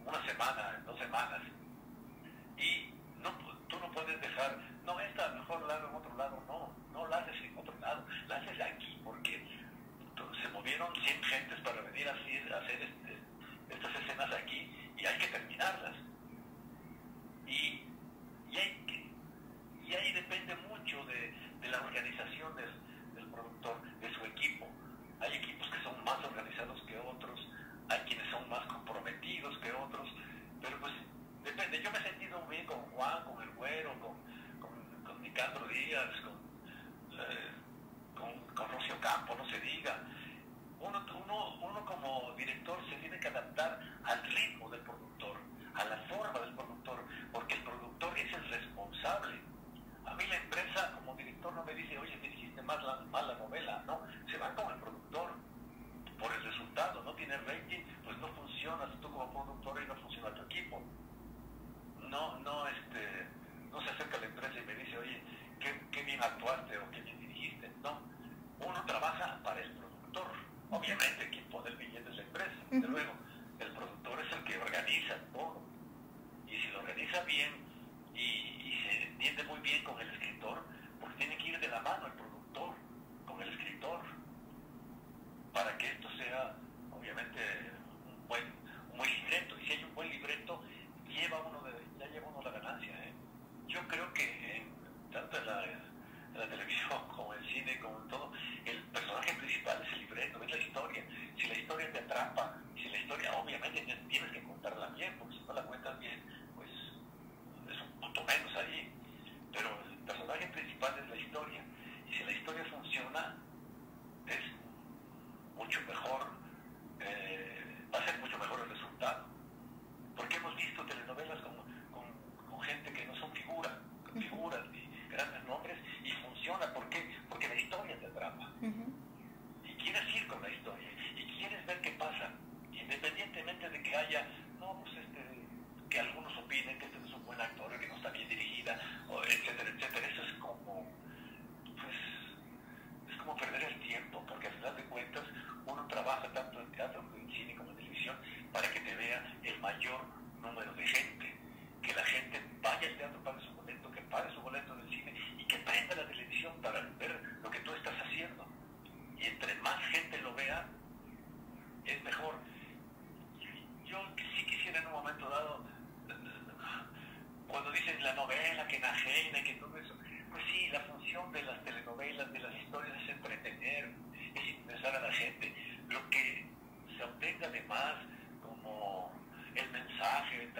S2: una semana, en 2 semanas. Y tú no puedes dejar, esta mejor la hago en otro lado, no la haces en otro lado, la haces aquí, porque se movieron 100 gentes para venir a hacer estas escenas aquí y hay que terminarlas. Y ahí depende mucho de la organización del productor, de su equipo. Hay equipos que son más organizados que otros, hay quienes son más comprometidos que otros, pero pues depende. Yo me he sentido muy bien con Juan, con el Güero, con Nicandro Díaz, con Rocío Campo, no se diga. Uno como director se tiene que adaptar al ritmo del productor, a la forma del productor, porque el productor es el responsable. A mí la empresa como director no me dice, oye, me dijiste mal la novela, no, se van con el productor por el resultado. No tiene rating, pues no funciona tú como productor y no funciona tu equipo. No se acerca a la empresa y me dice, oye, qué bien actuaste o qué bien dirigiste. No, uno trabaja para el productor. Obviamente quien pone el billete es la empresa, desde luego. El productor es el que organiza todo. Y si lo organiza bien y se entiende muy bien con el escritor, porque tiene que ir de la mano el productor con el escritor, para que esto sea, obviamente, un buen libreto. Y si hay un buen libreto, ya lleva uno la ganancia. Yo creo que tanto en la televisión como en el cine, como en todo, el personaje principal es el libreto, es la historia. Si la historia te atrapa, si la historia, obviamente tienes que contarla bien, porque si no la cuentas bien, pues es un punto menos ahí. Pero el personaje principal es la historia. Y si la historia funciona, es mucho mejor, va a ser mucho mejor el resultado. Porque hemos visto telenovelas con gente que no son figuras y grandes nombres, y funciona. ¿Por qué? Porque la historia te atrapa. Y número de gente, que la gente vaya al teatro, que pague su boleto del cine y que prenda la televisión para ver lo que tú estás haciendo. Y entre más gente lo vea, es mejor. Yo sí quisiera en un momento dado, cuando dicen la novela, que enajena, que todo eso, pues sí, la función de las telenovelas, de las historias es entretener, es interesar a la gente. Lo que se obtenga de más, como el mensaje, el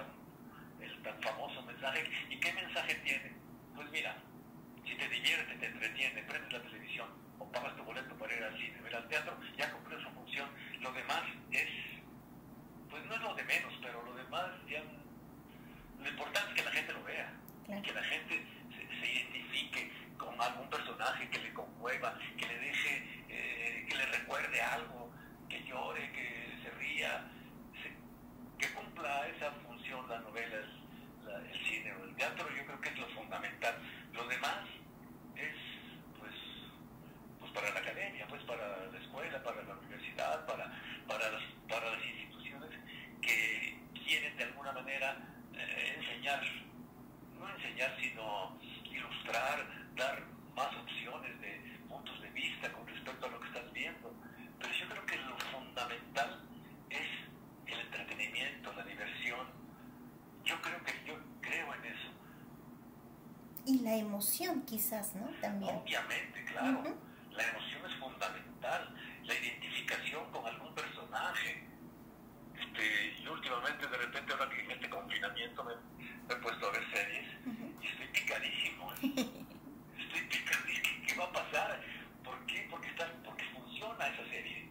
S2: tan famoso mensaje. ¿Y qué mensaje tiene? Pues mira, si te divierte, te entretiene, prendes la televisión o pagas tu boleto para ir al cine, ver al teatro, ya cumplió su función. Lo demás es, pues no es lo de menos, pero lo demás ya, lo importante es que la gente lo vea, claro. Que la gente se identifique con algún personaje, que le conmueva, que le deje, que le recuerde algo, que llore, que se ría, que cumpla esa función la novela, el cine o el teatro. Yo creo que es lo fundamental. Lo demás es pues para la academia, pues para la escuela, para la universidad, para las instituciones que quieren de alguna manera enseñar, no enseñar, sino ilustrar, dar más opciones de puntos de vista con respecto a lo que estás viendo. Pero yo creo que lo fundamental es el entretenimiento, la diversión. Yo creo en eso.
S1: Y la emoción quizás, ¿no? También.
S2: Obviamente, claro. La emoción es fundamental. La identificación con algún personaje. Yo últimamente, de repente, ahora que en este confinamiento me he puesto a ver series y estoy picadísimo. Estoy picadísimo. ¿Qué va a pasar? ¿Por qué? Porque funciona esa serie.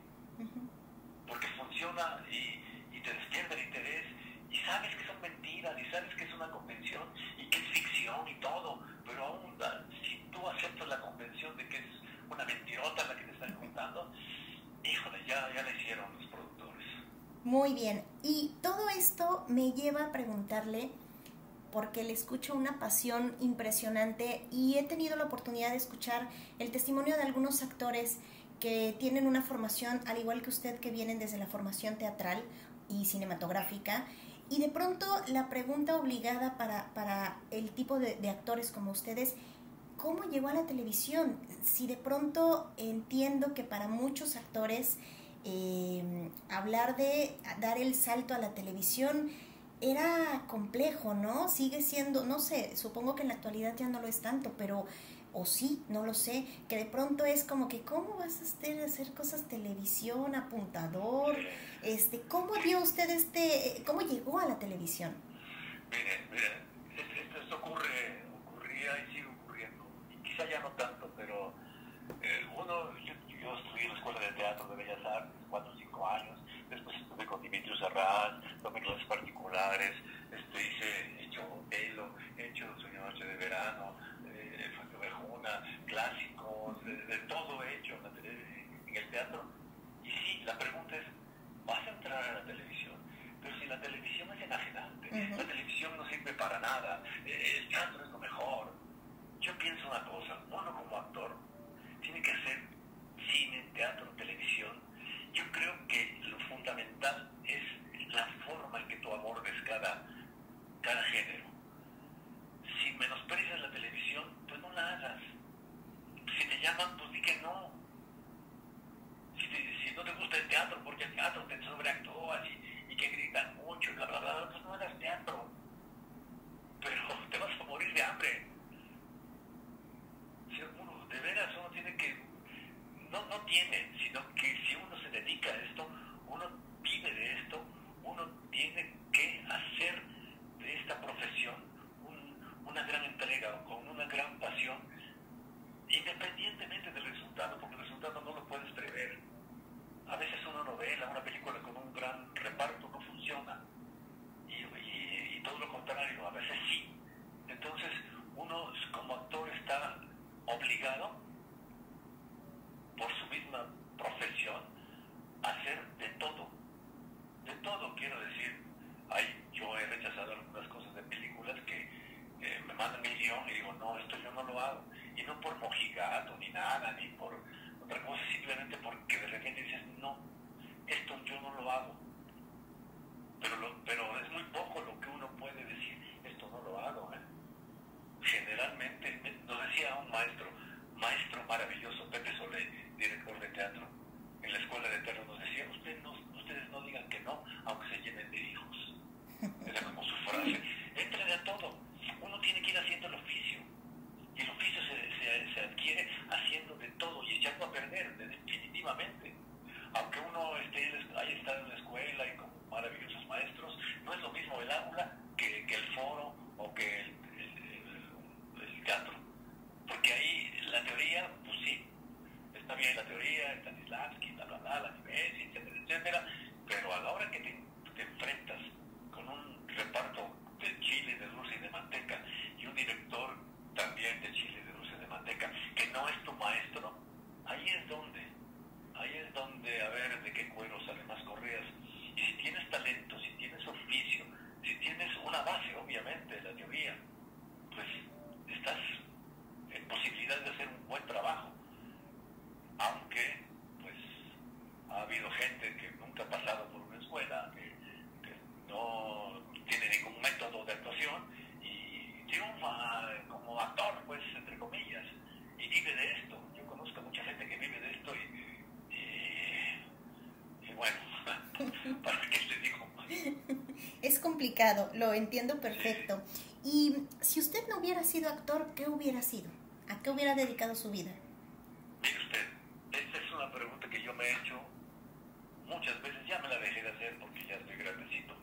S2: Porque funciona y te despierta el interés y sabes que son mentiras y sabes que es una convención y que es ficción y todo, pero aún si tú aceptas la convención de que es una mentirota la que te están contando, híjole, ya la hicieron los productores.
S1: Muy bien, y todo esto me lleva a preguntarle, porque le escucho una pasión impresionante y he tenido la oportunidad de escuchar el testimonio de algunos actores que tienen una formación, al igual que usted, que vienen desde la formación teatral y cinematográfica, y de pronto la pregunta obligada para el tipo de actores como ustedes, ¿cómo llegó a la televisión? Si de pronto entiendo que para muchos actores hablar de dar el salto a la televisión era complejo, ¿no? Sigue siendo, no sé, supongo que en la actualidad ya no lo es tanto, pero, o sí, no lo sé, que de pronto es como que, ¿cómo vas a hacer cosas televisión, apuntador? ¿Cómo dio usted cómo llegó a la televisión?
S2: Mire, esto ocurría y sigue ocurriendo, y quizá ya no tanto, pero yo estudié en la Escuela de Teatro de Bellas Artes 4 o 5 años, después estuve con Dimitri Serrat, tomé clases particulares, he hecho Velo, he hecho Sueño Noche de Verano, Franco Verjuna, clásicos, de todo he hecho en el teatro. Y sí, la pregunta es, ¿vas a entrar a la televisión? Pero si la televisión es enajenante, la televisión no sirve para nada, el teatro es lo mejor. Yo pienso una cosa, uno como actor tiene que hacer cine, teatro, televisión. Yo creo que lo fundamental es la forma en que tú abordes cada género. Si menosprecias la televisión, pues no la hagas. Si te llaman, pues di que no. Si no te gusta el teatro, porque el teatro te sobreactúas y que gritan mucho, bla, bla, bla, pues no hagas teatro. Pero te vas a morir de hambre. Si uno, de veras, uno tiene que, no tiene, sino que si uno se dedica a esto, uno vive de esto, uno tiene que hacer de esta profesión una gran entrega, con una gran pasión, independientemente del resultado, porque el resultado no lo puedes prever. A veces una novela, una película con un gran reparto no funciona, y todo lo contrario, a veces sí. Entonces uno como actor está obligado por su misma profesión a hacer de todo quiero decir. Yo he rechazado algunas cosas de películas que me mandan el guión y digo, no, esto yo no lo hago, y no por mojigato ni nada, ni por otra cosa, simplemente porque de repente dices, no, esto yo no lo hago, pero es muy poco lo que uno maravillosos maestros. No es lo mismo el aula que el foro o que el teatro. Porque ahí la teoría, pues sí, está bien la teoría, Stanislavski, bla, bla, bla, la Nimesia, etcétera, etcétera, pero a la hora que te enfrentas con un reparto de chile, de dulce y de manteca y un director también de chile, de dulce y de manteca, que no es tu maestro, ahí es donde a ver de qué cuero salen más correas. Y si tienes talento, si tienes oficio, si tienes una base, obviamente, de la teoría, pues estás en posibilidad de hacer un buen trabajo. Aunque, pues, ha habido gente que nunca ha pasado por una escuela, que no tiene ningún método de actuación y triunfa como actor, pues, entre comillas, y vive de esto. Yo conozco a mucha gente que vive de esto y bueno, ¿para qué te digo?
S1: Es complicado, lo entiendo perfecto. Y si usted no hubiera sido actor, ¿qué hubiera sido? ¿A qué hubiera dedicado su vida?
S2: Mire usted, esta es una pregunta que yo me he hecho muchas veces, ya me la dejé de hacer porque ya estoy grandecito.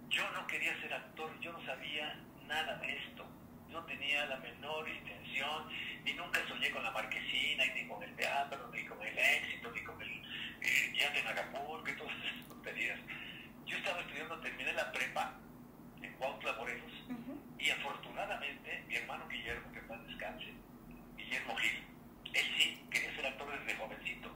S2: Yo no quería ser actor, yo no sabía nada de esto, no tenía la menor intención, ni nunca soñé con la marquesina, ni con el teatro, ni con el éxito, ni con el yate en Acapulco y todas esas tonterías. Yo estaba estudiando, terminé la prepa en Cuautla, Morelos, y afortunadamente mi hermano Guillermo, que en paz descanse, Guillermo Gil, él sí quería ser actor desde jovencito.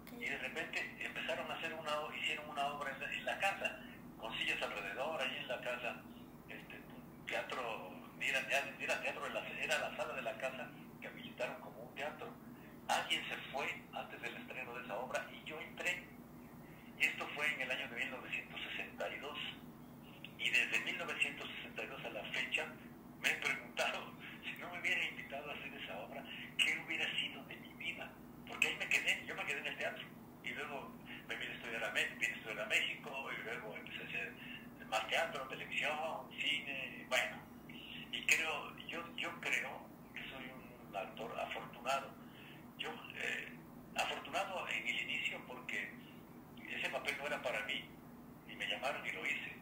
S2: Okay. Y de repente hicieron una obra en la casa, con sillas alrededor, ahí en la casa, un teatro, era teatro, era la sala de la casa que habilitaron como un teatro. Alguien se fue antes del estreno de esa obra y yo entré. Y esto fue en el año de 1962. Y desde 1962 a la fecha me he preguntado, si no me hubiera invitado a hacer esa obra, ¿qué hubiera sido de mi vida? Porque ahí yo me quedé en el teatro. Y luego me vine a estudiar a México, y luego empecé a hacer más teatro, televisión, cine, bueno. Y yo creo que soy un actor afortunado. Afortunado en el inicio porque ese papel no era para mí, y me llamaron y lo hice.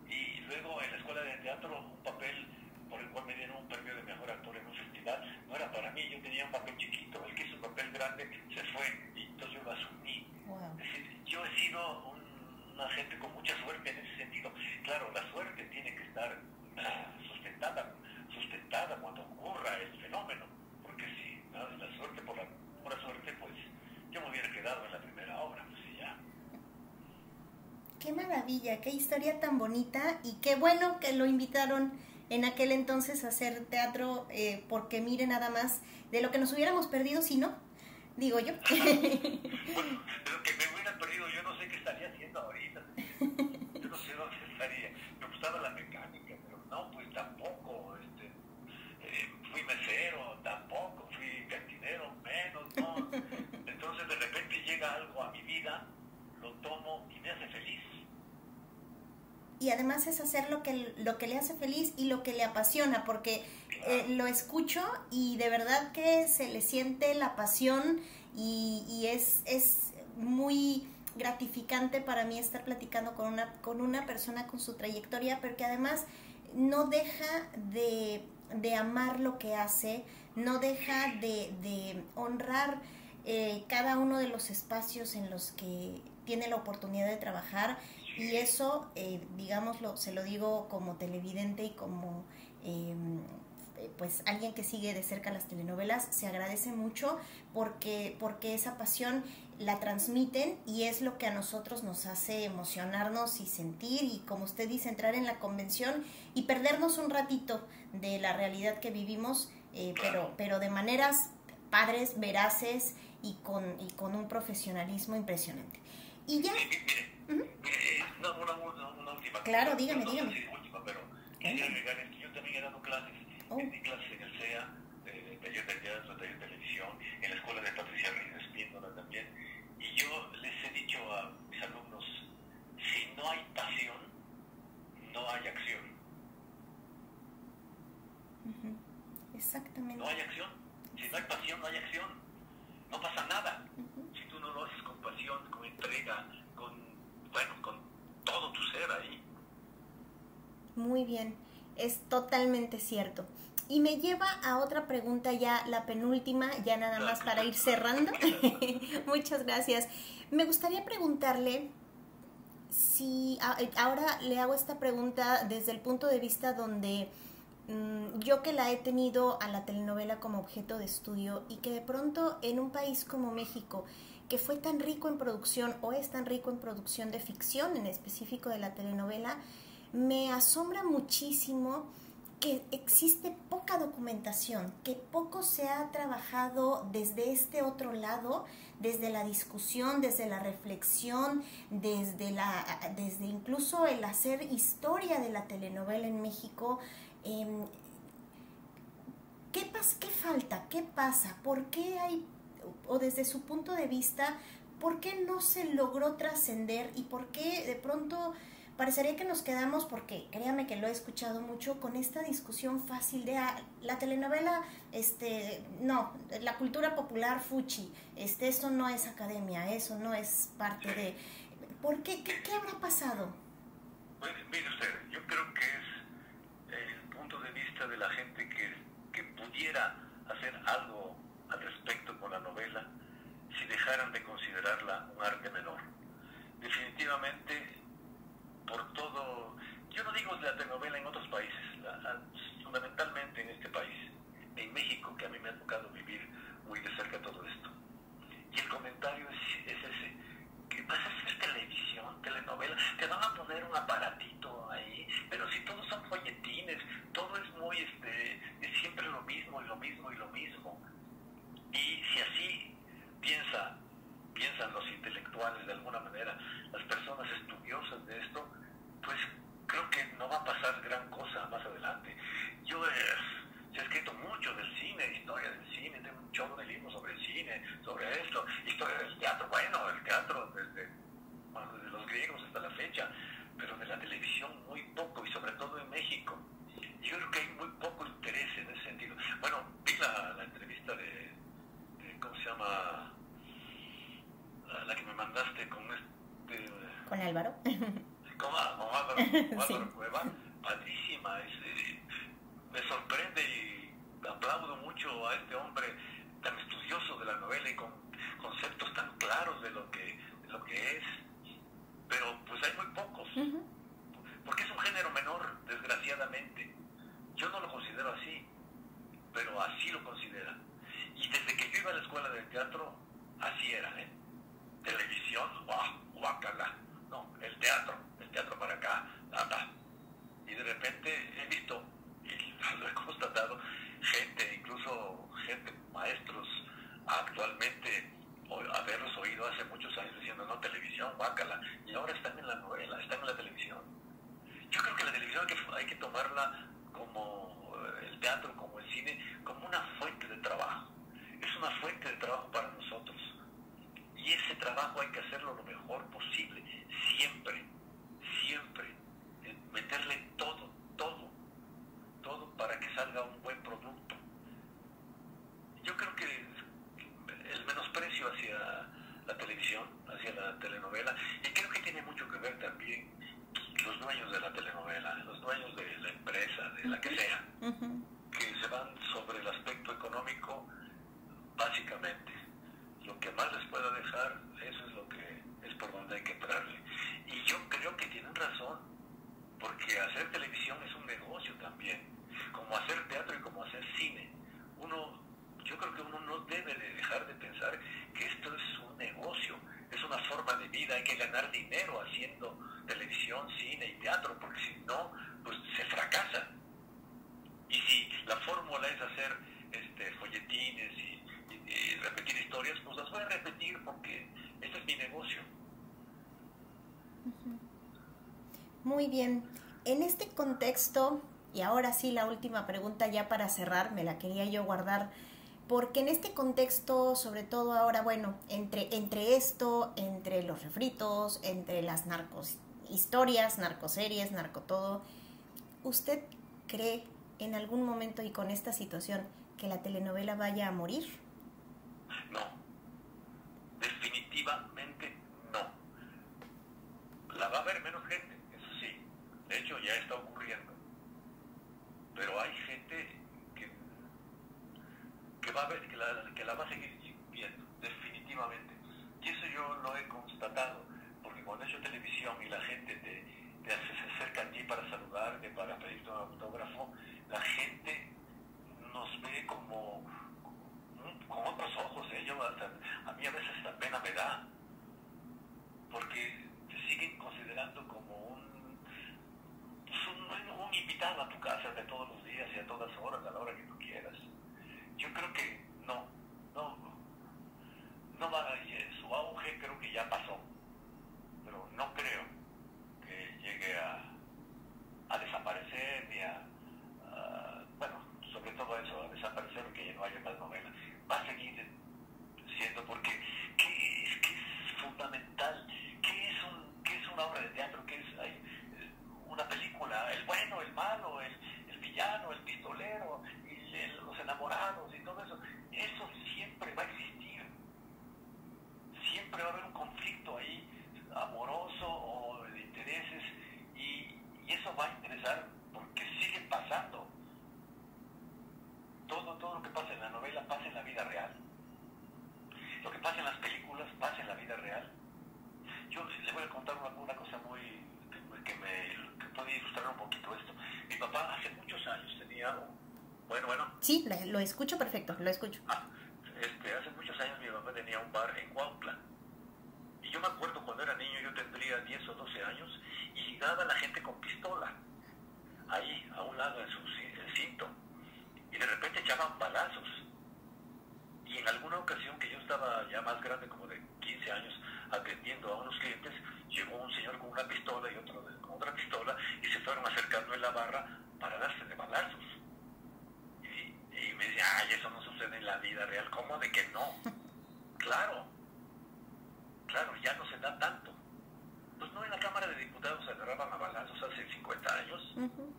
S2: Y luego en la escuela de teatro, un papel por el cual me dieron un premio de mejor actor en un festival, no era para mí, yo tenía un papel chiquito, el que hizo un papel grande se fue, y entonces yo lo asumí. Wow. Es decir, yo he sido una gente con mucha suerte en ese sentido. Claro, la suerte tiene que estar sustentada cuando ocurra el fenómeno, porque si no, la suerte por la pura suerte, pues yo me hubiera quedado en la primera obra, pues ya.
S1: Qué maravilla, qué historia tan bonita, y qué bueno que lo invitaron en aquel entonces a hacer teatro, porque mire nada más de lo que nos hubiéramos perdido si no, digo yo.
S2: Bueno, de lo que me hubiera perdido, yo no sé qué estaría haciendo ahorita. Yo no sé dónde estaría. Me gustaba la mecánica, pero no, pues tampoco. Fui mesero, tampoco. Fui cantinero, menos, no. Entonces de repente llega algo a mi vida, lo tomo y me hace feliz.
S1: Y además es hacer lo que le hace feliz y lo que le apasiona, porque lo escucho y de verdad que se le siente la pasión, y es muy gratificante para mí estar platicando con una persona con su trayectoria, pero que además no deja de amar lo que hace, no deja de honrar cada uno de los espacios en los que tiene la oportunidad de trabajar. Y eso, digámoslo, se lo digo como televidente y como pues alguien que sigue de cerca las telenovelas, se agradece mucho porque esa pasión la transmiten, y es lo que a nosotros nos hace emocionarnos y sentir, y como usted dice, entrar en la convención y perdernos un ratito de la realidad que vivimos, pero de maneras padres, veraces y con un profesionalismo impresionante. Y ya...
S2: Una última.
S1: Claro, dígame.
S2: No sé si es última, pero quería agregar que yo también he dado clases. Di clases en el CEA, taller de teatro, taller de televisión, en la escuela de Patricia Reyes Espíndola también. Y yo les he dicho a mis alumnos, si no hay pasión, no hay acción.
S1: Exactamente.
S2: No hay acción. Si no hay pasión, no hay acción. No pasa nada. Si tú no lo haces con pasión, con entrega, con
S1: Muy bien, es totalmente cierto. Y me lleva a otra pregunta, ya la penúltima, ya nada más para ir cerrando. Muchas gracias. Me gustaría preguntarle si ahora le hago esta pregunta desde el punto de vista donde yo que la he tenido a la telenovela como objeto de estudio y que de pronto en un país como México, que fue tan rico en producción o es tan rico en producción de ficción, en específico de la telenovela, me asombra muchísimo que existe poca documentación, que poco se ha trabajado desde este otro lado, desde la discusión, desde la reflexión, desde incluso el hacer historia de la telenovela en México. ¿Qué falta? ¿Qué pasa? ¿Por qué hay, o desde su punto de vista, por qué no se logró trascender y por qué de pronto parecería que nos quedamos, porque créame que lo he escuchado mucho, con esta discusión fácil de la telenovela, no, la cultura popular fuchi, eso no es academia, eso no es parte de... ¿Por qué? ¿Qué habrá pasado?
S2: Pues, mire usted, yo creo que es el punto de vista de la gente que pudiera hacer algo al respecto con la novela si dejaran de considerarla un arte menor. Definitivamente, por todo, yo no digo la telenovela en otros países, fundamentalmente en este país, en México, que a mí me ha tocado vivir muy de cerca todo esto. Y el comentario es ese, ¿qué vas a hacer televisión, telenovela? Te van a poner un aparatito ahí, pero si todos son folletines, todo es muy, es siempre lo mismo y lo mismo y lo mismo. Y si así piensan los intelectuales de alguna manera, las personas estudiosas de esto, pues creo que no va a pasar gran cosa más adelante. Yo he escrito mucho del cine, historia del cine, tengo un chorro de libros sobre el cine, sobre esto, historia del teatro, bueno, el teatro desde los griegos hasta la fecha, pero de la televisión muy poco, y sobre todo en México. Yo creo que hay muy poco interés en ese sentido. Bueno, vi la entrevista de ¿cómo se llama? La que me mandaste con
S1: ¿Con Álvaro?
S2: Con Álvaro
S1: Sí.
S2: Cueva, padrísima. Me sorprende y aplaudo mucho a este hombre tan estudioso de la novela y con conceptos tan claros de lo que es. Pero pues hay muy pocos, porque es un género menor, desgraciadamente. Yo no lo considero así, pero así lo consideran. Y desde que yo iba a la escuela de teatro, así era, televisión, guácala. No, el teatro para acá, nada. Y de repente he visto, y lo he constatado, incluso maestros actualmente, haberlos oído hace muchos años diciendo, no, televisión, guácala. Y ahora están en la novela, están en la televisión. Yo creo que la televisión hay que tomarla como el teatro, como el cine, como una fuente de trabajo. Es una fuente de trabajo para nosotros. Y ese trabajo hay que hacerlo lo mejor posible, siempre, meterle todo para que salga un buen producto. Yo creo que el menosprecio hacia la televisión, hacia la telenovela, y creo que tiene mucho que ver también los dueños de la telenovela, los dueños de la empresa, de la que sea, que se van sobre el aspecto económico básicamente. Lo que más les pueda dejar, eso es lo que es por donde hay que entrarle. Y yo creo que tienen razón, porque hacer televisión es un negocio también, como hacer teatro y como hacer cine. Yo creo que uno no debe de dejar de pensar que esto es un negocio, es una forma de vida, hay que ganar dinero haciendo televisión, cine y teatro, porque si no, pues se fracasa. Y si la fórmula es hacer folletines y repetir historias, pues las voy a repetir porque este es mi negocio.
S1: Muy bien. En este contexto, y ahora sí la última pregunta ya para cerrar, me la quería yo guardar, porque en este contexto, sobre todo ahora, bueno, entre esto, entre los refritos, entre las historias, narcoseries, narcotodo, ¿usted cree en algún momento y con esta situación que la telenovela vaya a morir?
S2: No, definitivamente no. La va a ver menos gente, eso sí. De hecho, ya está ocurriendo. hecho televisión y la gente se acerca a ti para saludarte, para pedirte un autógrafo, la gente nos ve como con otros ojos. A mí a veces esta pena me da, porque te siguen considerando como un invitado a tu casa de todos los días y a todas horas, a la hora que tú quieras. Yo creo que no va, su auge creo que ya pasó, pero no creo que llegue a desaparecer ni bueno, sobre todo eso, a desaparecer, porque ya no haya más novelas. Va a seguir siendo, porque es que es fundamental. ¿Qué es una obra de teatro? ¿Qué es una película? El bueno, el malo, el villano, el pistolero, los enamorados y todo eso. Eso siempre va a existir. Siempre va a haber un conflicto ahí, amoroso o de intereses, y eso va a interesar porque sigue pasando. Todo lo que pasa en la novela pasa en la vida real. Lo que pasa en las películas pasa en la vida real. Yo le voy a contar una cosa que puede ilustrar un poquito esto. Mi papá hace muchos años tenía bueno.
S1: Sí, lo escucho perfecto, lo escucho.
S2: Hace muchos años mi papá tenía un bar en Cuautla. Y yo me acuerdo cuando era niño, yo tendría 10 o 12 años, y llegaba la gente con pistola, ahí, a un lado de el cinto. Y de repente echaban balazos. Y en alguna ocasión que yo estaba ya más grande, como de 15 años, atendiendo a unos clientes, llegó un señor con una pistola y otro con otra pistola, y se fueron acercando en la barra para darse de balazos. Y me decía, eso no sucede en la vida real. ¿Cómo de que no? Claro, ya no se da tanto. Pues no, en la Cámara de Diputados se agarraban a balazos hace 50 años.
S1: Uh-huh.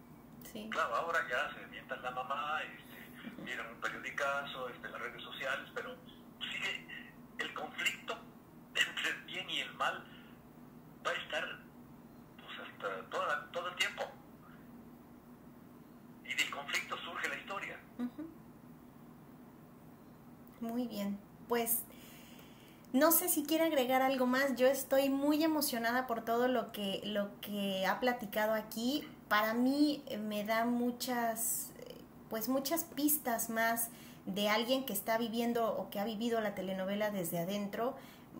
S1: Sí.
S2: Claro, ahora ya se mientan la mamá, miran un periodicazo, las redes sociales, pero sigue el conflicto entre el bien y el mal. Va a estar pues hasta todo el tiempo. Y del conflicto surge la historia.
S1: Uh-huh. Muy bien, pues no sé si quiere agregar algo más. Yo estoy muy emocionada por todo lo que ha platicado aquí. Para mí me da muchas pistas más de alguien que está viviendo o que ha vivido la telenovela desde adentro.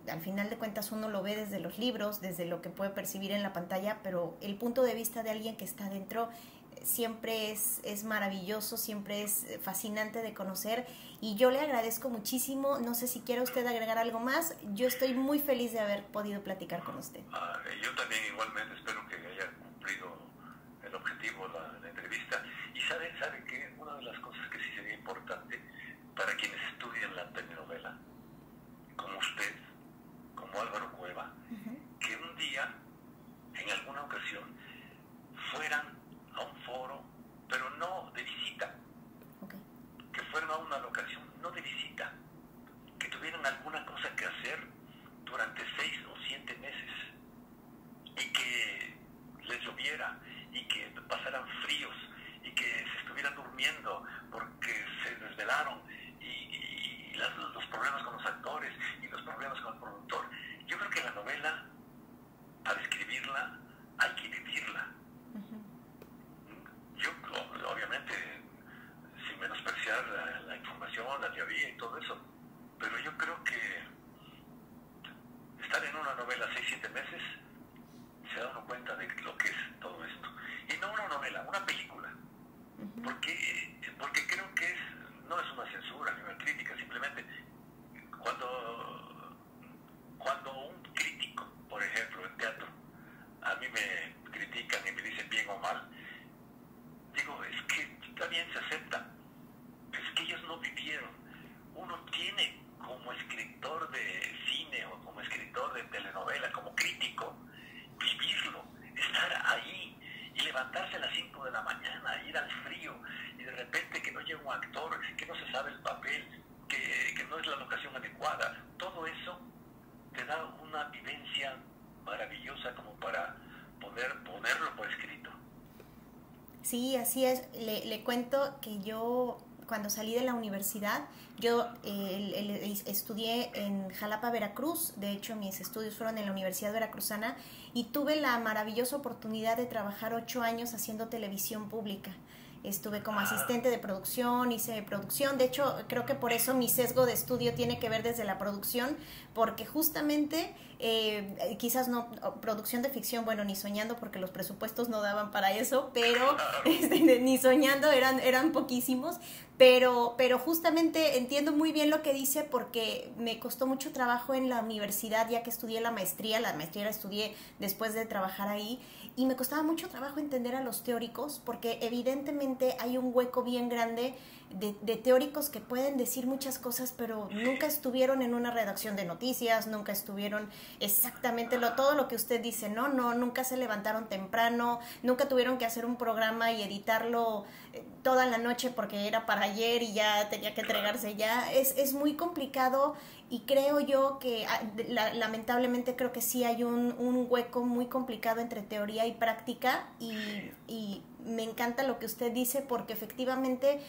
S1: Al final de cuentas uno lo ve desde los libros, desde lo que puede percibir en la pantalla, pero el punto de vista de alguien que está adentro siempre es maravilloso, siempre es fascinante de conocer, y yo le agradezco muchísimo. No sé si quiere usted agregar algo más. Yo estoy muy feliz de haber podido platicar con usted.
S2: Yo también igualmente espero que haya cumplido el objetivo de la entrevista. Y sabe que una de las cosas que sí sería importante para quienes estudian la telenovela, como usted, como Álvaro Cueva, uh-huh, que un día, en alguna ocasión, fueran a un foro, pero no de visita. Okay. Que fueran a una locación, no de visita. Que tuvieran alguna cosa que hacer durante 6 o 7 meses. Y que les lloviera, y que pasaran fríos, y que se estuvieran durmiendo porque se desvelaron, y los problemas con los actores, y los problemas con el productor. Yo creo que la novela, para escribirla, hay que vivirla. Yo, obviamente, sin menospreciar la información, la teoría y todo eso, pero yo creo que estar en una novela 6-7 meses se da uno cuenta de lo que es todo esto. Y no una novela, una película. Porque creo que no es una censura ni una crítica, simplemente cuando un crítico, por ejemplo, en teatro, a mí me critican y me dicen bien o mal, digo, es que también se acepta, es que ellos no vivieron. Uno tiene, como escritor de cine o como escritor de telenovela, como crítico, vivirlo, estar ahí y levantarse a las 5 de la mañana, ir al frío, y de repente que no llega un actor, que no se sabe el papel, que no es la locación adecuada. Todo eso te da una vivencia maravillosa como para poder ponerlo por escrito.
S1: Sí, así es. Le cuento que yo cuando salí de la universidad, yo estudié en Jalapa, Veracruz. De hecho, mis estudios fueron en la Universidad Veracruzana y tuve la maravillosa oportunidad de trabajar 8 años haciendo televisión pública. Estuve como asistente de producción, hice producción. De hecho, creo que por eso mi sesgo de estudio tiene que ver desde la producción, porque justamente, quizás no, producción de ficción, bueno, ni soñando, porque los presupuestos no daban para eso, pero ni soñando, eran poquísimos. Pero justamente entiendo muy bien lo que dice, porque me costó mucho trabajo en la universidad, ya que estudié la maestría la estudié después de trabajar ahí, y me costaba mucho trabajo entender a los teóricos, porque evidentemente hay un hueco bien grande de teóricos que pueden decir muchas cosas, pero nunca estuvieron en una redacción de noticias, nunca estuvieron exactamente todo lo que usted dice, nunca se levantaron temprano, nunca tuvieron que hacer un programa y editarlo toda la noche porque era para ayer y ya tenía que entregarse ya. Es muy complicado, y creo yo que lamentablemente creo que sí hay un hueco muy complicado entre teoría y práctica, y me encanta lo que usted dice, porque efectivamente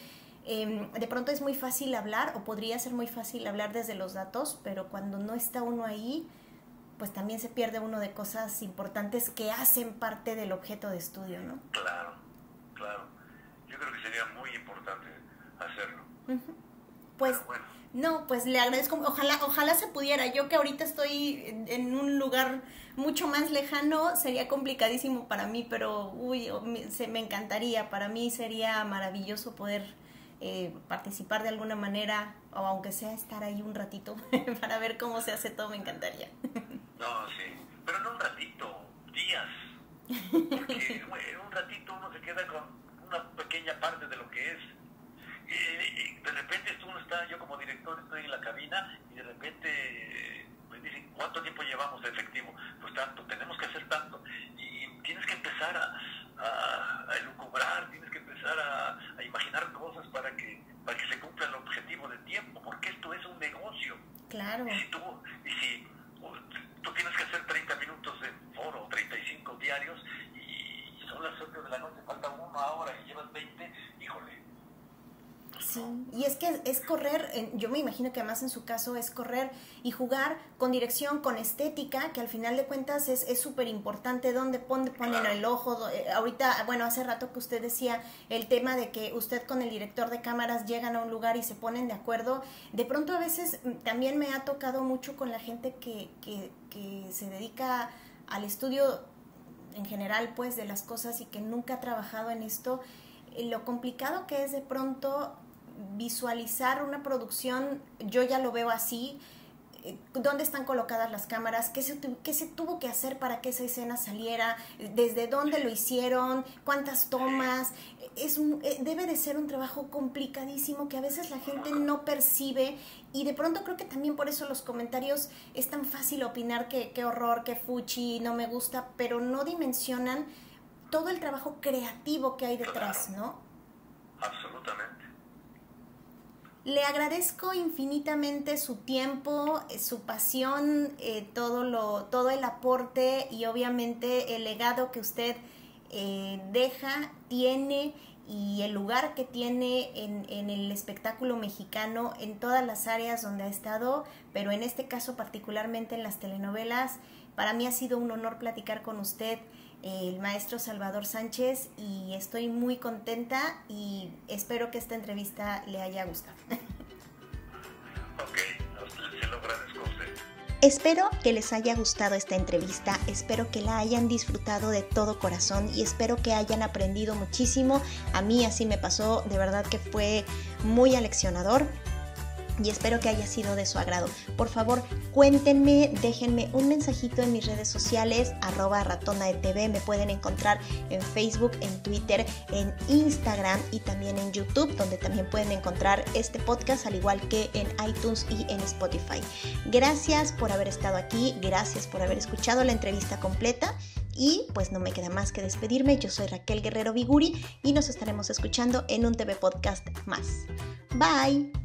S1: de pronto es muy fácil hablar, o podría ser muy fácil hablar desde los datos, pero cuando no está uno ahí, pues también se pierde uno de cosas importantes que hacen parte del objeto de estudio, ¿no?
S2: Claro. Yo creo que sería muy importante hacerlo.
S1: Uh-huh. Pues, bueno. No, pues le agradezco. Ojalá se pudiera. Yo que ahorita estoy en un lugar mucho más lejano, sería complicadísimo para mí, pero me encantaría. Para mí sería maravilloso poder participar de alguna manera, o aunque sea estar ahí un ratito para ver cómo se hace todo, me encantaría.
S2: No, sí, pero no un ratito, días, porque en un ratito uno se queda con una pequeña parte de lo que es. De repente yo como director estoy en la cabina y de repente me dicen, ¿cuánto tiempo llevamos de efectivo? Pues tanto, tenemos que hacer tanto, y tienes que empezar a elucubrar, tienes que empezar a imaginar cosas para que se cumpla el objetivo de tiempo, porque esto es un negocio.
S1: Claro.
S2: Y si tú tienes que hacer 30 minutos de foro, 35 diarios, y son las 8 de la noche, falta 1 hora y llevas 20, híjole.
S1: Sí, y es que es correr, yo me imagino que además en su caso es correr y jugar con dirección, con estética, que al final de cuentas es súper importante dónde ponen el ojo. Ahorita, bueno, hace rato que usted decía el tema de que usted con el director de cámaras llegan a un lugar y se ponen de acuerdo. De pronto a veces también me ha tocado mucho con la gente que se dedica al estudio en general, pues, de las cosas, y que nunca ha trabajado en esto. Lo complicado que es de pronto visualizar una producción. Yo ya lo veo así, dónde están colocadas las cámaras, qué se tuvo que hacer para que esa escena saliera, desde dónde lo hicieron, cuántas tomas. Debe de ser un trabajo complicadísimo que a veces la gente no percibe, y de pronto creo que también por eso los comentarios es tan fácil opinar que qué horror, qué fuchi, no me gusta, pero no dimensionan todo el trabajo creativo que hay detrás, ¿no?
S2: Absolutamente.
S1: Le agradezco infinitamente su tiempo, su pasión, todo el aporte y obviamente el legado que usted tiene, y el lugar que tiene en el espectáculo mexicano, en todas las áreas donde ha estado, pero en este caso particularmente en las telenovelas. Para mí ha sido un honor platicar con usted, el maestro Salvador Sánchez, y estoy muy contenta y espero que esta entrevista le haya gustado.
S2: Ok, se lo agradezco a usted.
S1: Espero que les haya gustado esta entrevista, espero que la hayan disfrutado de todo corazón y espero que hayan aprendido muchísimo. A mí así me pasó, de verdad que fue muy aleccionador. Y espero que haya sido de su agrado. Por favor, cuéntenme, déjenme un mensajito en mis redes sociales, @ratonadetv. Me pueden encontrar en Facebook, en Twitter, en Instagram y también en YouTube, donde también pueden encontrar este podcast, al igual que en iTunes y en Spotify. Gracias por haber estado aquí, gracias por haber escuchado la entrevista completa. Y pues no me queda más que despedirme. Yo soy Raquel Guerrero Viguri y nos estaremos escuchando en un TV Podcast más. Bye.